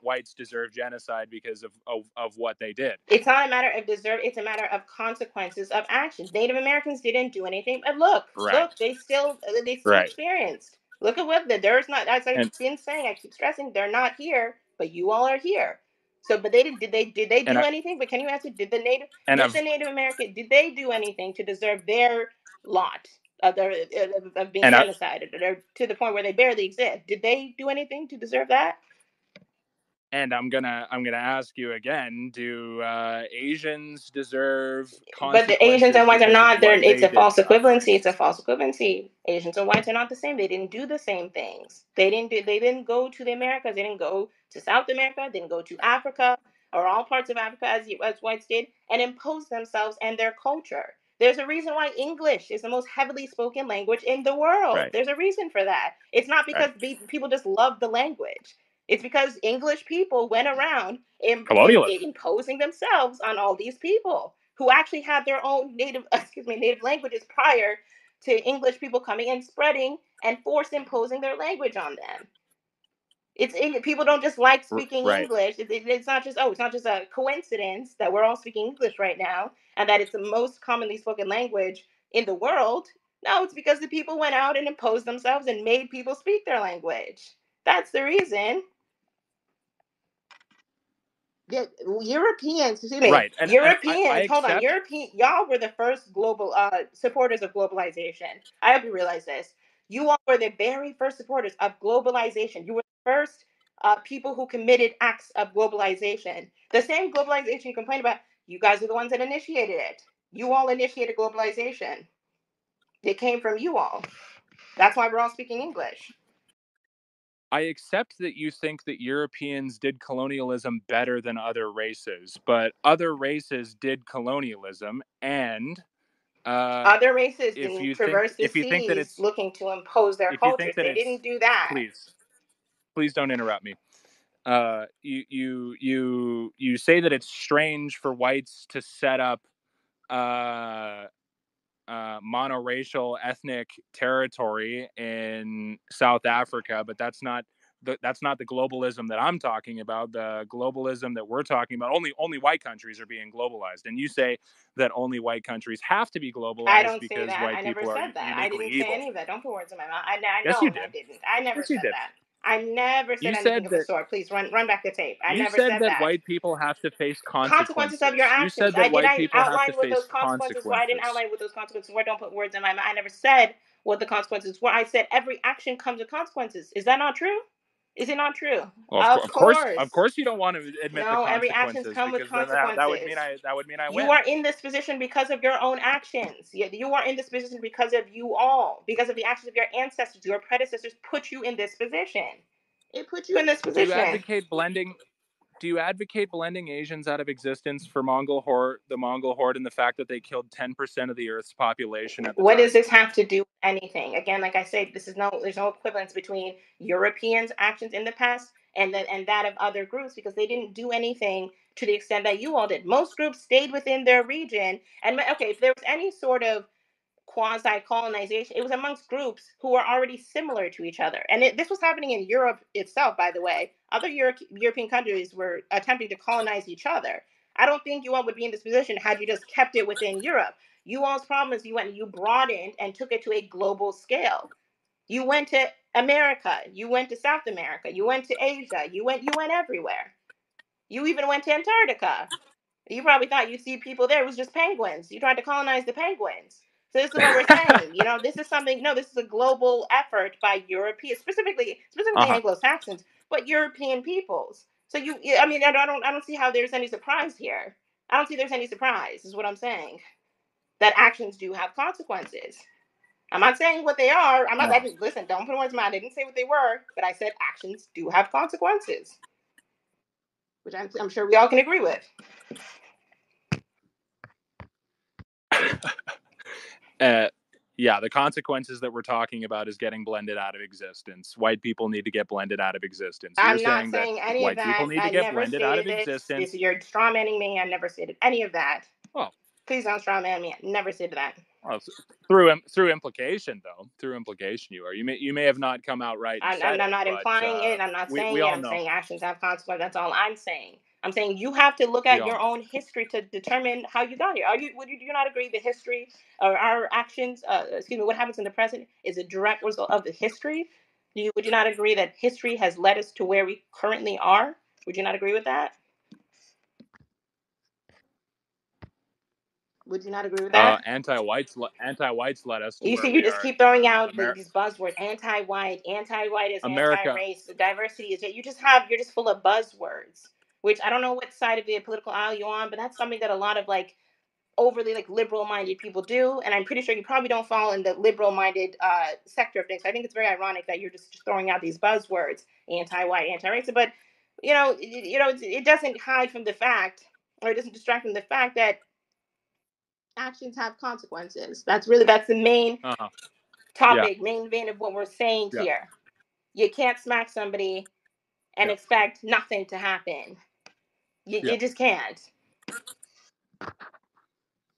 whites deserve genocide because of what they did. It's not a matter of deserve. It's a matter of consequences of actions. Native Americans didn't do anything, but look, Right. they still Right. experienced. Look at what there's not. As I've And been saying, I keep stressing, they're not here, but you all are here. So, but they did they and do I, anything? But can you answer? and Did of the Native American did they do anything to deserve their lot of being and I, genocided, or to the point where they barely exist? Did they do anything to deserve that? And I'm gonna ask you again: do Asians deserve But the Asians and consequences whites are because of not there. what It's they a did false to other equivalency. It's a races? false equivalency. Asians and whites are not the same. They didn't do the same things. They didn't go to the Americas. They didn't go to South America. They didn't go to Africa or all parts of Africa as whites did and impose themselves and their culture. There's a reason why English is the most heavily spoken language in the world. Right. There's a reason for that. It's not Right. because people just love the language. It's because English people went around Colonialism. imposing themselves on all these people who actually had their own native languages prior to English people coming and spreading and force imposing their language on them. People don't just like speaking Right. English. It's not just it's not just a coincidence that we're all speaking English right now and that it's the most commonly spoken language in the world. No, it's because the people went out and imposed themselves and made people speak their language. That's the reason. Europeans, excuse me, Right. And I Europeans, hold on, accept. y'all were the first global supporters of globalization. I hope you realize this. You all were the very first supporters of globalization. You were the first people who committed acts of globalization. The same globalization you complain about, you guys are the ones that initiated it. You all initiated globalization. It came from you all. That's why we're all speaking English. I accept that you think that Europeans did colonialism better than other races, but other races did colonialism, and Other races if didn't you think traverse the if you think that seas it's looking to impose their if you think cultures. that They it's didn't do that. please don't interrupt me. You say that it's strange for whites to set up uh, monoracial ethnic territory in South Africa, but that's not the globalism that I'm talking about. The globalism that we're talking about, only white countries are being globalized, and you say that only white countries have to be I globalized don't say because that. white I never people are said that. I uniquely didn't say evil. any of that. Don't put words in my mouth. Yes, you I did. didn't. I never Yes, you said did. that. I never said You anything said of the that sort. Please run back the tape. I you never said said that that. white people have to face Consequences of your consequences. You actions. said that Did white I people have to outline what those face consequences were? I didn't consequences. outline what those consequences were. Don't put words in my mouth. I never said what the consequences were. I said every action comes with consequences. Is that not true? Is it not true? Well, Of of course. course, you don't want to admit the No, every actions consequences come with because then that would mean consequences. I You win. are in this position because of your own actions. You are in this position because of you all, because of the actions of your ancestors. Your predecessors put you in this position. It put you in this Do you position. advocate blending? Do you advocate blending Asians out of existence for the Mongol horde, and the fact that they killed 10% of the Earth's population at the What does time? this have to do with anything? Again, like I said, there's no equivalence between Europeans' actions in the past and that of other groups because they didn't do anything to the extent that you all did. Most groups stayed within their region. And okay, if there was any sort of quasi colonization, it was amongst groups who were already similar to each other. And this was happening in Europe itself, by the way. Other European countries were attempting to colonize each other. I don't think you all would be in this position had you just kept it within Europe. You all's problem is you went and you broadened and took it to a global scale. You went to America, you went to South America, you went to Asia, you went everywhere. You even went to Antarctica. You probably thought you'd see people there. It was just penguins. You tried to colonize the penguins. So this is what we're saying. This is something. No, this is a global effort by Europeans, specifically Uh-huh. Anglo-Saxons, but European peoples. So I mean, I don't see how there's any surprise here. I don't see there's any surprise, is what I'm saying. That actions do have consequences. I'm not saying what they are. I'm not. No. Listen, don't put words in my mouth. I didn't say what they were, but I said actions do have consequences, which I'm sure we all can agree with. Yeah, the consequences that we're talking about is getting blended out of existence. White people need to get blended out of existence. You're I'm not saying that saying any of white people that. need to I get never blended out of stated it. existence. You're strawmanning me. I never stated any of that. Oh, please don't strawman me. I never stated that. well, through implication, though. Through implication, you are. You may have not come out right and said I'm not it, but implying it. I'm not saying we it. all I'm know. saying actions have consequences. That's all I'm saying. I'm saying you have to look We at all your know. own history to determine how you got here. Would you not agree the history or our actions, what happens in the present is a direct result of the history? Would you not agree that history has led us to where we currently are? Would you not agree with that? Would you not agree with that? Anti-whites led us to You where see, you we just are. keep throwing out these buzzwords: anti-white, anti-white is America. anti-race, the diversity is. You're just full of buzzwords. Which I don't know what side of the political aisle you're on, but that's something that a lot of overly liberal-minded people do, and I'm pretty sure you probably don't fall in the liberal-minded sector of things. So I think it's very ironic that you're just throwing out these buzzwords: anti-white, anti-racist. But it doesn't hide from the fact, or it doesn't distract from the fact that actions have consequences. That's the main topic, main vein of what we're saying here. You can't smack somebody and expect nothing to happen. You just can't.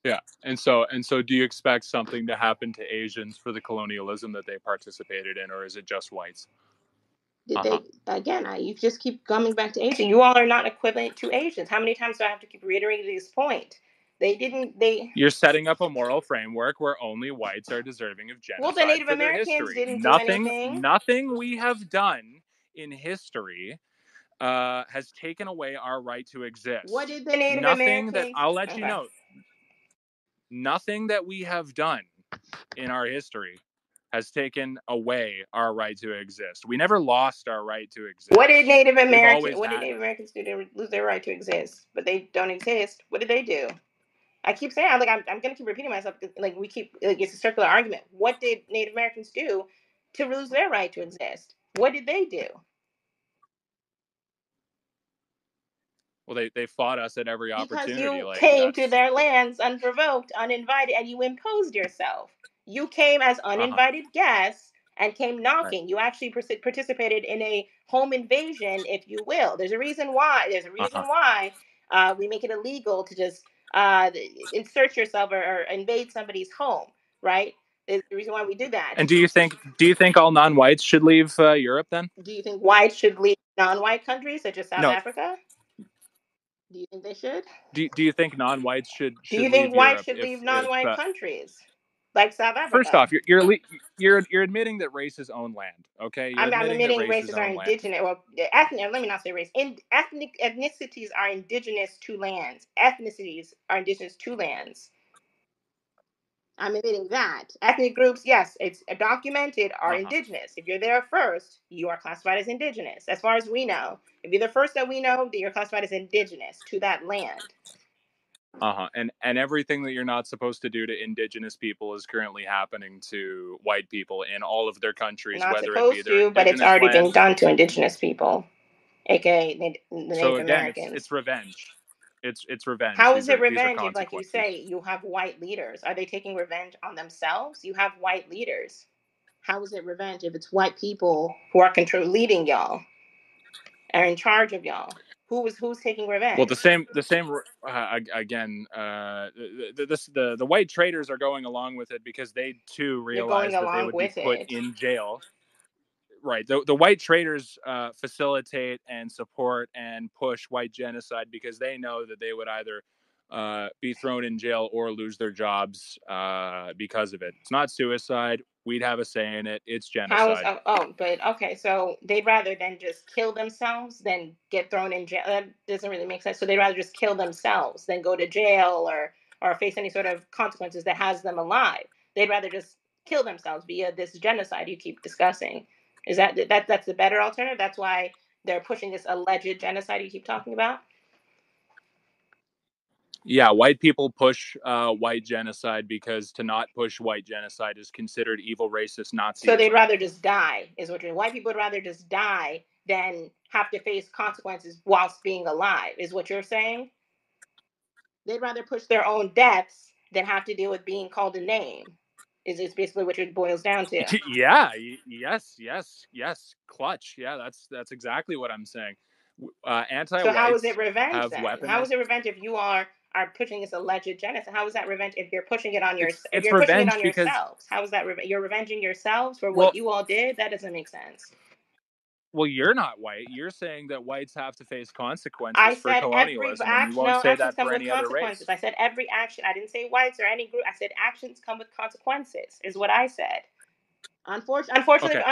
Yeah, and so do you expect something to happen to Asians for the colonialism that they participated in, or is it just whites? You just keep coming back to Asian. You all are not equivalent to Asians. How many times do I have to keep reiterating this point? You're setting up a moral framework where only whites are deserving of genocide. Well, the Native for their Americans history. didn't do anything. Nothing we have done in history has taken away our right to exist. What did the Native Americans? I'll let you know. Nothing that we have done in our history has taken away our right to exist. We never lost our right to exist. What did Native Americans do to lose their right to exist? But they don't exist. What did they do? I keep saying, I'm going to keep repeating myself. It's a circular argument. What did Native Americans do to lose their right to exist? What did they do? Well, they fought us at every opportunity. Because you came to their lands unprovoked, uninvited, and you imposed yourself. You came as uninvited guests and came knocking. Right. You actually participated in a home invasion, if you will. There's a reason why. We make it illegal to just insert yourself or invade somebody's home, right? There's the reason why we do that. And do you think all non-whites should leave Europe then? Do you think whites should leave non-white countries such as South Africa? Do you think they should? Do you think non-whites should Do you think whites should leave non-white countries like South Africa? First off, you're admitting that races own land, okay? I'm admitting races are indigenous. Well, let me not say race. Ethnicities are indigenous to lands. Ethnicities are indigenous to lands. I'm admitting that. Ethnic groups, yes, it's documented, are indigenous. If you're there first, you are classified as indigenous. As far as we know, if you're the first that we know, then you're classified as indigenous to that land. And everything that you're not supposed to do to indigenous people is currently happening to white people in all of their countries. Not whether supposed it be to, but it's already been done to indigenous people, aka the Native Americans. It's revenge. It's revenge. How is it revenge if, like you say, you have white leaders? Are they taking revenge on themselves? You have white leaders. How is it revenge if it's white people who are leading y'all, are in charge of y'all? Who's taking revenge? Well, the same again. The white traders are going along with it because they too realize that they would be put in jail. Right. The white traders facilitate and support and push white genocide because they know that they would either be thrown in jail or lose their jobs because of it. It's not suicide. We'd have a say in it. It's genocide. So they'd rather than just kill themselves than get thrown in jail. That doesn't really make sense. So they'd rather just kill themselves than go to jail or face any sort of consequences that has them alive. They'd rather just kill themselves via this genocide you keep discussing. Is that's the better alternative? That's why they're pushing this alleged genocide you keep talking about? Yeah, white people push white genocide because to not push white genocide is considered evil, racist So they'd Nazism. rather just die, is what you're. White people would rather just die than have to face consequences whilst being alive, is what you're saying. They'd rather push their own deaths than have to deal with being called a name. Is basically what it boils down to. Yeah, yes, clutch. Yeah, that's exactly what I'm saying. So how is it Anti-whites revenge have then? How is weaponized. it revenge if you are pushing this alleged genocide? How is that revenge if you're pushing it on your if It's you're pushing it revenge on because, yourselves? How is that you're revenging yourselves for what well, you all did? That doesn't make sense. you're not white. You're saying that whites have to face I consequences for said every colonialism, and you action, won't no say actions that come for with any other consequences. race. I said every action. I didn't say whites or any group. I said actions come with consequences. Is what I said. Okay,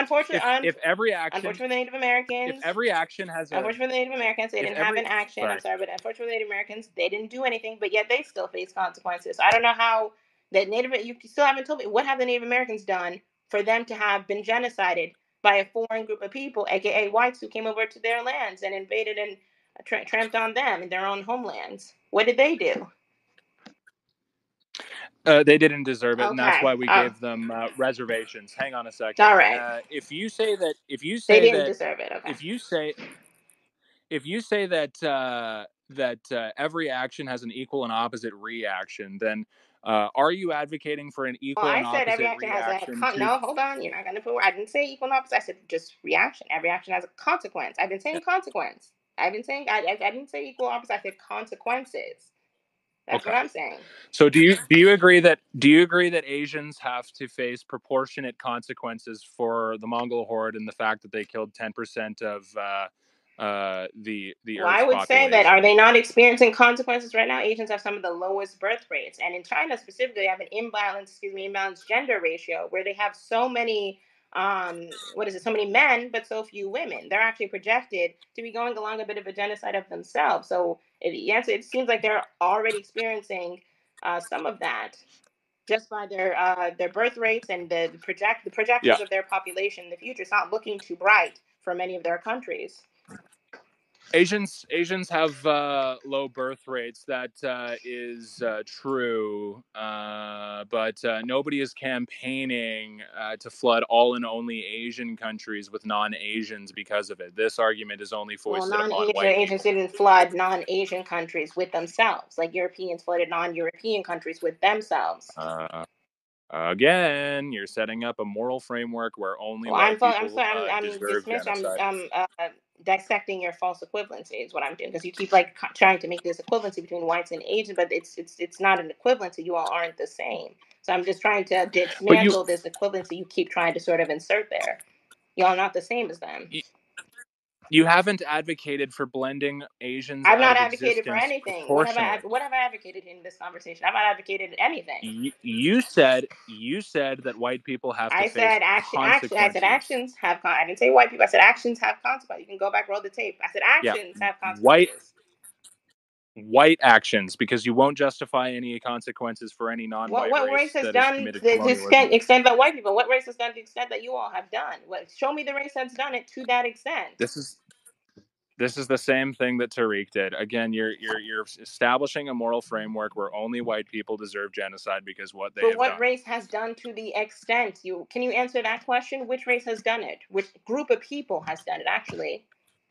if every action Unfortunately, the Native if Americans. every action has a Unfortunately, for the Native Americans, they if didn't have every an action. I'm sorry sorry, but unfortunately, the Native Americans, they didn't do anything, but yet they still face consequences. So I don't know how the you still haven't told me what have the Native Americans done for them to have been genocided by a foreign group of people, aka whites, who came over to their lands and invaded and tramped on them in their own homelands. What did they do? they didn't deserve it, and that's Okay. why we gave them reservations. Hang on a second. All right. If you say that, They didn't deserve it. Okay. if you say if you say that every action has an equal and opposite reaction, then are you advocating for an Well, equal I and said every opposite action has a reaction to? no. Hold on, you're not gonna put. I didn't say equal and opposite. I said just reaction. Every action has a consequence. I've been saying consequence. I've been saying I didn't say equal opposite. I said consequences. That's what Okay. I'm saying. So do you agree that Asians have to face proportionate consequences for the Mongol horde and the fact that they killed 10% of the Well, I Earth's would say that are population? they not experiencing consequences right now? Asians have some of the lowest birth rates, and in China specifically, they have an imbalanced gender ratio where they have so many what is it, so many men but so few women. They're actually projected to be going along a bit of a genocide of themselves. So yes, it seems like they're already experiencing some of that just by their birth rates and the Yeah. projections of their population in the future. It's not looking too bright for many of their countries. Asians have low birth rates. That is true, but nobody is campaigning to flood all and only Asian countries with non-Asians because of it. This argument is only Well, foisted upon non-Asia white Asians people. didn't flood non-Asian countries with themselves, like Europeans flooded non-European countries with themselves. Uh, Again, you're setting up a moral framework where only Well, white I'm people sorry, I'm deserve dismissed. genocide. Dissecting your false equivalency is what I'm doing because you keep like trying to make this equivalency between whites and Asians, but it's not an equivalency. You all aren't the same. So I'm just trying to But you dismantle this equivalency you keep trying to sort of insert there. Y'all are not the same as them. you haven't advocated for blending Asians I've out not of advocated for existence anything. proportionally. What have I advocated in this conversation? I've not advocated anything. You said that white people have to I face said action. I said consequences. actions have. I didn't say white people. I said actions have consequences. You can go back, roll the tape. I said Yeah, actions have white consequences. white actions, because you won't justify any consequences for any non-white What race race has that has done committed to the colonialism. extent that white people? What race has done to the extent that you all have done? What, show me the race that's done it to that extent. This is this is the same thing that Tariq did. Again, you're establishing a moral framework where only white people deserve genocide because what they But have what done. race has done to the extent? You can you answer that question? Which race has done it? Which group of people has done it? Actually,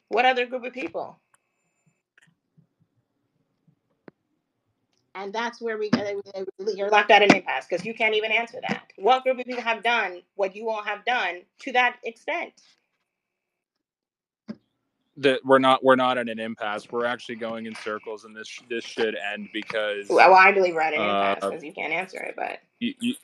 what other group of people? And that's where you're left at an impasse because you can't even answer that. What group of people have done what you all have done to that extent? That we're not at an impasse. We're actually going in circles, and this should end because Well, I believe we're at an impasse uh, because you can't answer it. But you,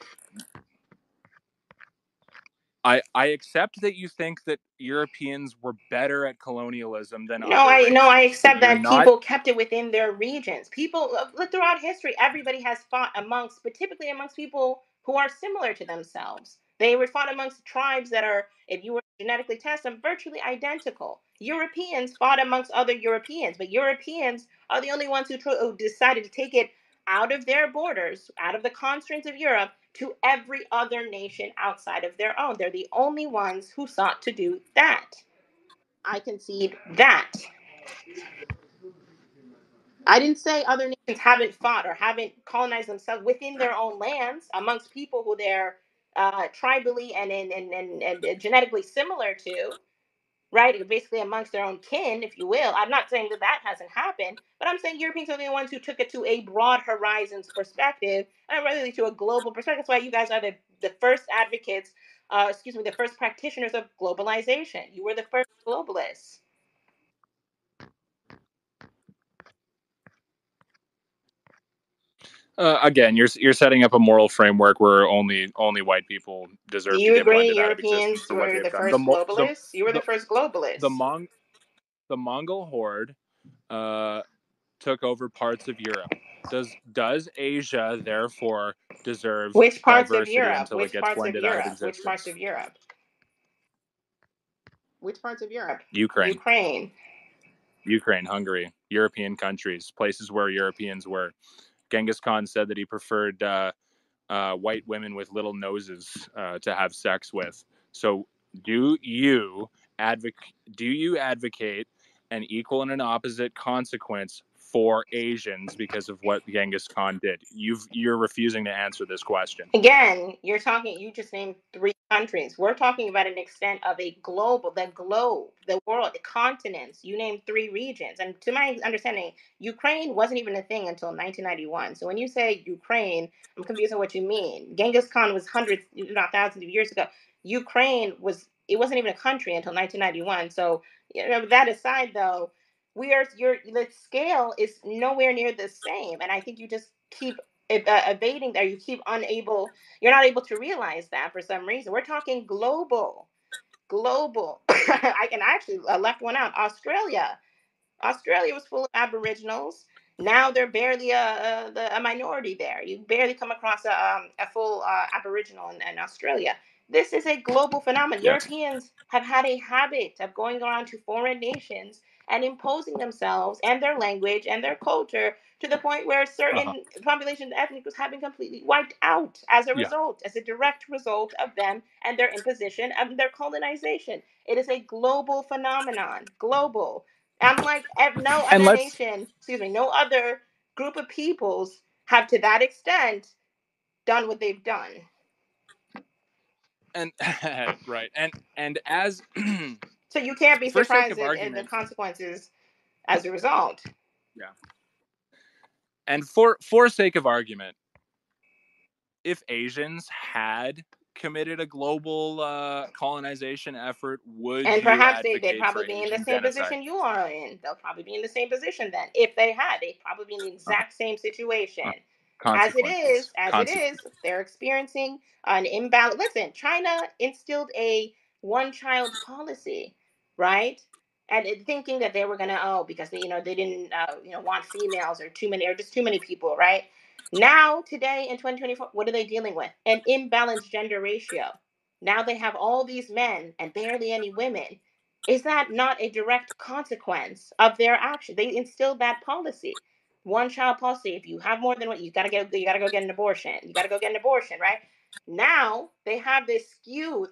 I accept that you think that Europeans were better at colonialism than other no, I races, but accept you're that not. people kept it within their regions. People throughout history, everybody has fought amongst, but typically amongst people who are similar to themselves. They were fought amongst tribes that are, if you were to genetically test them, virtually identical. Europeans fought amongst other Europeans, but Europeans are the only ones who decided to take it out of their borders, out of the constraints of Europe, to every other nation outside of their own. They're the only ones who sought to do that. I concede that. I didn't say other nations haven't fought or haven't colonized themselves within their own lands amongst people who they're tribally and genetically similar to, right? Basically amongst their own kin, if you will. I'm not saying that that hasn't happened, but I'm saying Europeans are the ones who took it to a broad horizons perspective and really to a global perspective. That's why you guys are the first advocates, the first practitioners of globalization. You were the first globalists. Again, you're setting up a moral framework where only white people Do deserve to you get agree blended out of existence Europeans for what were they've the done. first globalists? You were the The first the, globalists. Mong- the Mongol horde uh, took over parts of Europe. Does Asia therefore deserve Which parts of diversity Europe? until it Which gets parts of blended out of Europe? Which parts existence? of Europe? Which parts of Europe? Ukraine, Ukraine. Hungary, European countries, places where Europeans were. Genghis Khan said that he preferred white women with little noses to have sex with. So, do you advocate an equal and an opposite consequence for Asians because of what Genghis Khan did? You're refusing to answer this question. Again, you just named 3 countries. We're talking about an extent of the globe, the world, the continents. You named 3 regions. And to my understanding, Ukraine wasn't even a thing until 1991. So when you say Ukraine, I'm confused on what you mean. Genghis Khan was hundreds, if not thousands of years ago. It wasn't even a country until 1991. So, that aside though, the scale is nowhere near the same. And I think you just keep evading there. You're not able to realize that for some reason. We're talking global. I can actually left one out. Australia was full of Aboriginals. Now they're barely a minority there. You barely come across a full Aboriginal in Australia. This is a global phenomenon. Yes. Europeans have had a habit of going around to foreign nations and imposing themselves and their language and their culture to the point where certain populations, ethnic groups, have been completely wiped out as a result, as a direct result of them and their imposition of their colonization. It is a global phenomenon. Global. Unlike no other nation, no other group of peoples have to that extent done what they've done. And right, and as so you can't be surprised at the consequences as a result. Yeah. And for sake of argument, if Asians had committed a global colonization effort, would and you perhaps advocate they'd probably for be in Asian the same genocide? position you are in. They'll probably be in the same position then. If they had, they'd probably be in the exact same situation. As it is, they're experiencing an imbalance. Listen, China instilled a one-child policy, right? And thinking that they were gonna, because they didn't want females or just too many people, right? Now, today in 2024, what are they dealing with? An imbalanced gender ratio. Now they have all these men and barely any women. Is that not a direct consequence of their action? They instilled that policy, one child policy. If you have more than one, you gotta go get an abortion. You gotta go get an abortion, right? Now they have this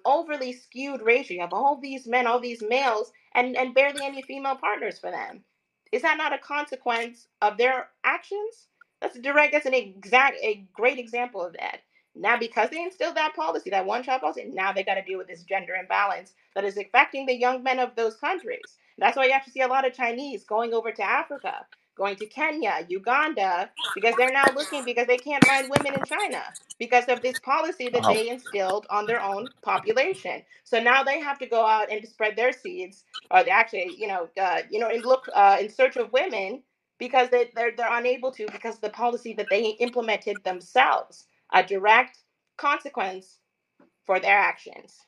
overly skewed ratio. You have all these men, all these males, and barely any female partners for them. Is that not a consequence of their actions? That's a great example of that. Now, because they instilled that policy, that one child policy, now they got to deal with this gender imbalance that is affecting the young men of those countries. That's why you have to see a lot of Chinese going over to Africa, going to Kenya, Uganda, because they're now looking because they can't find women in China because of this policy that they instilled on their own population. So now they have to go out and spread their seeds, or they actually, and look in search of women because they're unable to because of the policy that they implemented themselves. A direct consequence for their actions.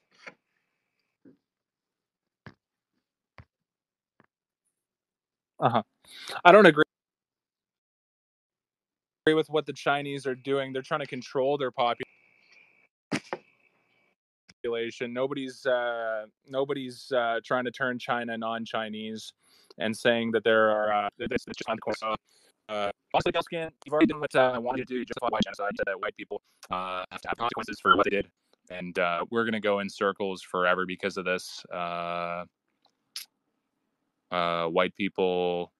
I don't agree with what the Chinese are doing. They're trying to control their population. Nobody's trying to turn China non-Chinese and saying that there are it's just uncool. Also, you've already done what I wanted to do. Justify white genocide. You said that white people have to have consequences for what they did, and we're going to go in circles forever because of this. White people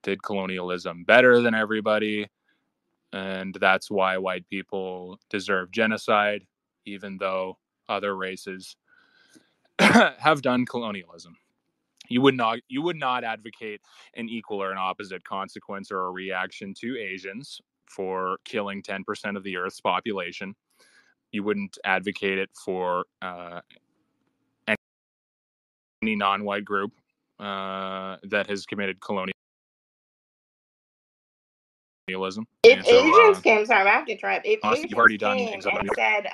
did colonialism better than everybody, and that's why white people deserve genocide, even though other races have done colonialism. You would not advocate an equal or an opposite consequence or a reaction to Asians for killing 10% of the Earth's population. You wouldn't advocate it for any non-white group that has committed colonialism. If And so, Asians came, sorry, I have to try. If honestly, you've Asians already done came exactly. and said,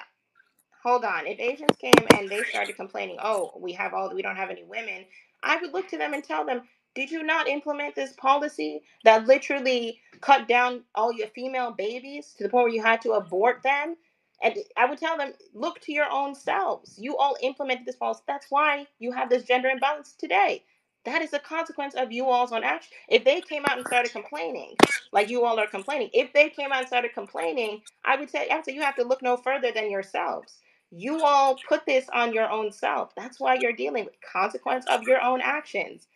hold on, if Asians came and they started complaining, oh, we don't have any women, I would look to them and tell them, did you not implement this policy that literally cut down all your female babies to the point where you had to abort them? And I would tell them, look to your own selves. You all implemented this policy. That's why you have this gender imbalance today. That is a consequence of you all's own action. If they came out and started complaining, like you all are complaining, if they came out and started complaining, I would say, you have to look no further than yourselves. You all put this on your own self. That's why you're dealing with consequence of your own actions.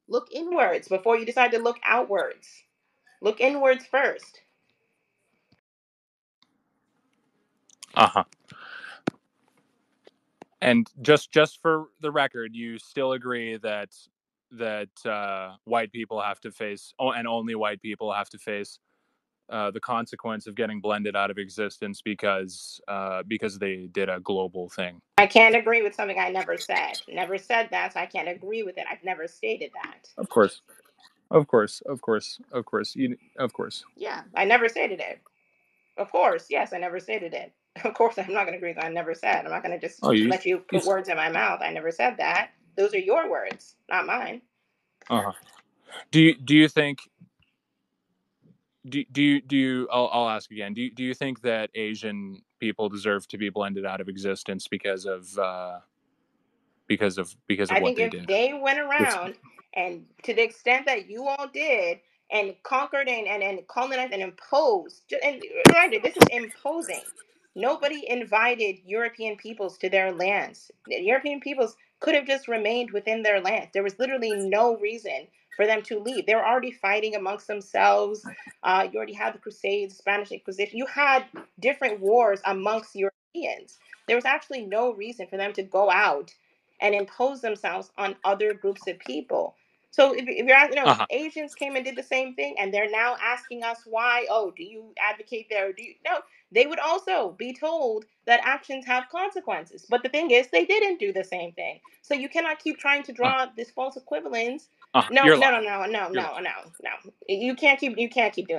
Look inwards before you decide to look outwards. Look inwards first. Uh-huh. And just for the record, you still agree that white people have to face, and only white people have to face, the consequence of getting blended out of existence because they did a global thing. I can't agree with something I never said. Never said that, so I can't agree with it. I've never stated that. Of course, of course, of course, of course, of course. Yeah, I never stated it. Of course, yes, I never stated it. Of course, I'm not going to agree with what I never said. I'm not going to just let you put words in my mouth. I never said that. Those are your words, not mine. Uh-huh. Do you think? Do you? I'll ask again. Do you think that Asian people deserve to be blended out of existence because of I what think they if did? they went around and to the extent that you all did and conquered and colonized and imposed, and remember, this is imposing. Nobody invited European peoples to their lands. The European peoples could have just remained within their lands. There was literally no reason for them to leave. They were already fighting amongst themselves. You already had the Crusades, Spanish Inquisition. You had different wars amongst Europeans. There was actually no reason for them to go out and impose themselves on other groups of people. So if you're asking, if Asians came and did the same thing, and they're now asking us why, oh, do you advocate there? Or do you? No, they would also be told that actions have consequences. But the thing is, they didn't do the same thing. So you cannot keep trying to draw this false equivalence. No. You can't keep doing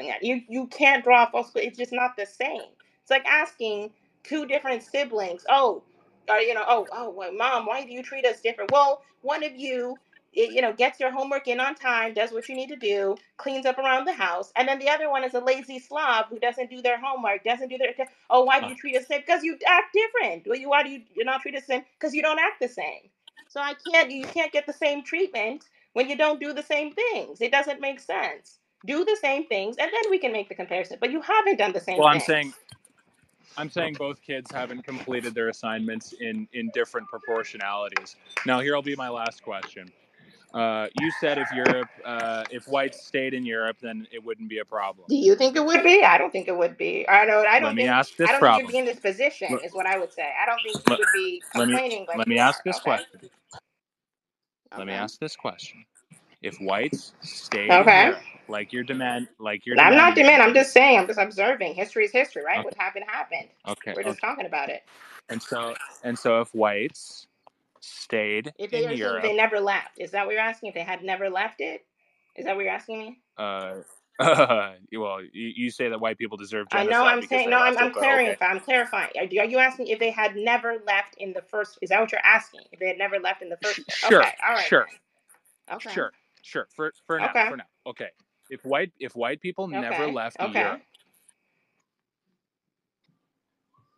that. You can't draw false. It's just not the same. It's like asking two different siblings, oh, well, mom, why do you treat us different? Well, one of you, gets your homework in on time, does what you need to do, cleans up around the house, and then the other one is a lazy slob who doesn't do their homework, doesn't do their. Oh, why do you treat us the same? Because you act different. Well, why do you're not treated the same? Because you don't act the same. So you can't get the same treatment when you don't do the same things. It doesn't make sense. Do the same things, and then we can make the comparison. But you haven't done the same things. I'm saying both kids haven't completed their assignments in different proportionalities. Now, here'll be my last question. You said if whites stayed in Europe, then it wouldn't be a problem. Do you think it would be? I don't think it would be. I don't Let me think. ask this I don't think you'd problem. be in this position. Is what I would say. I don't think you would be Let me complaining like let you me ask are. this Okay. question. Let me Okay. ask this question. If whites stayed in Okay. Europe, like you're I'm not demanding them demanding. I'm to, just saying. I'm just observing. History is history, right? okay, What happened happened. okay, We're just okay. talking about it. And so if whites stayed If they in are saying Europe, they never left, is that what you're asking? If they had never left it, is that what you're asking me? well, you say that white people deserve I know. genocide I'm because saying they no. left it, I'm but okay. clarifying. I'm clarifying. Are you asking if they had never left in the first? Is that what you're asking? If they had never left in the first place? Sure, Okay. All right sure, then. Okay. sure. For now, Okay. okay. If white people never Okay. left Okay. Europe,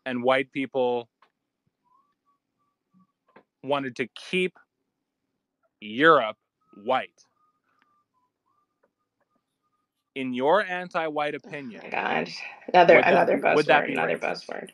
and white people wanted to keep Europe white, in your anti-white opinion, Oh my God. Another would that be buzzword. Another racist? buzzword.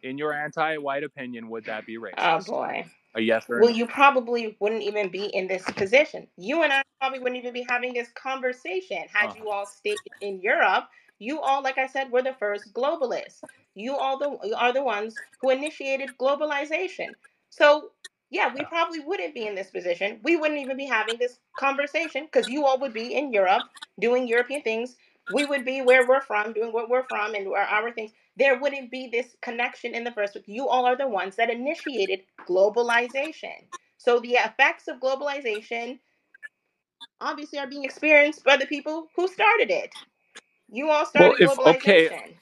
In your anti-white opinion, would that be Oh racist? boy. A yes or a Well, no? you probably wouldn't even be in this position. You and I probably wouldn't even be having this conversation had Uh-huh. you all stayed in Europe. You all, like I said, were the first globalists. You all are the ones who initiated globalization. So, yeah, we Yeah. probably wouldn't be in this position. We wouldn't even be having this conversation because you all would be in Europe doing European things. We would be where we're from, doing what we're from and our things. There wouldn't be this connection in the first place. You all are the ones that initiated globalization. So the effects of globalization obviously are being experienced by the people who started it. You all Well, started if okay, globalization.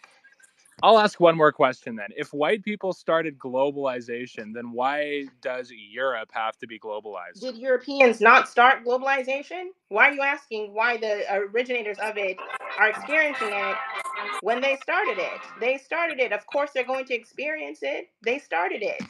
I'll ask one more question then. If white people started globalization, then why does Europe have to be globalized? Did Europeans not start globalization? Why are you asking why the originators of it are experiencing it when they started it? They started it. Of course, they're going to experience it. They started it.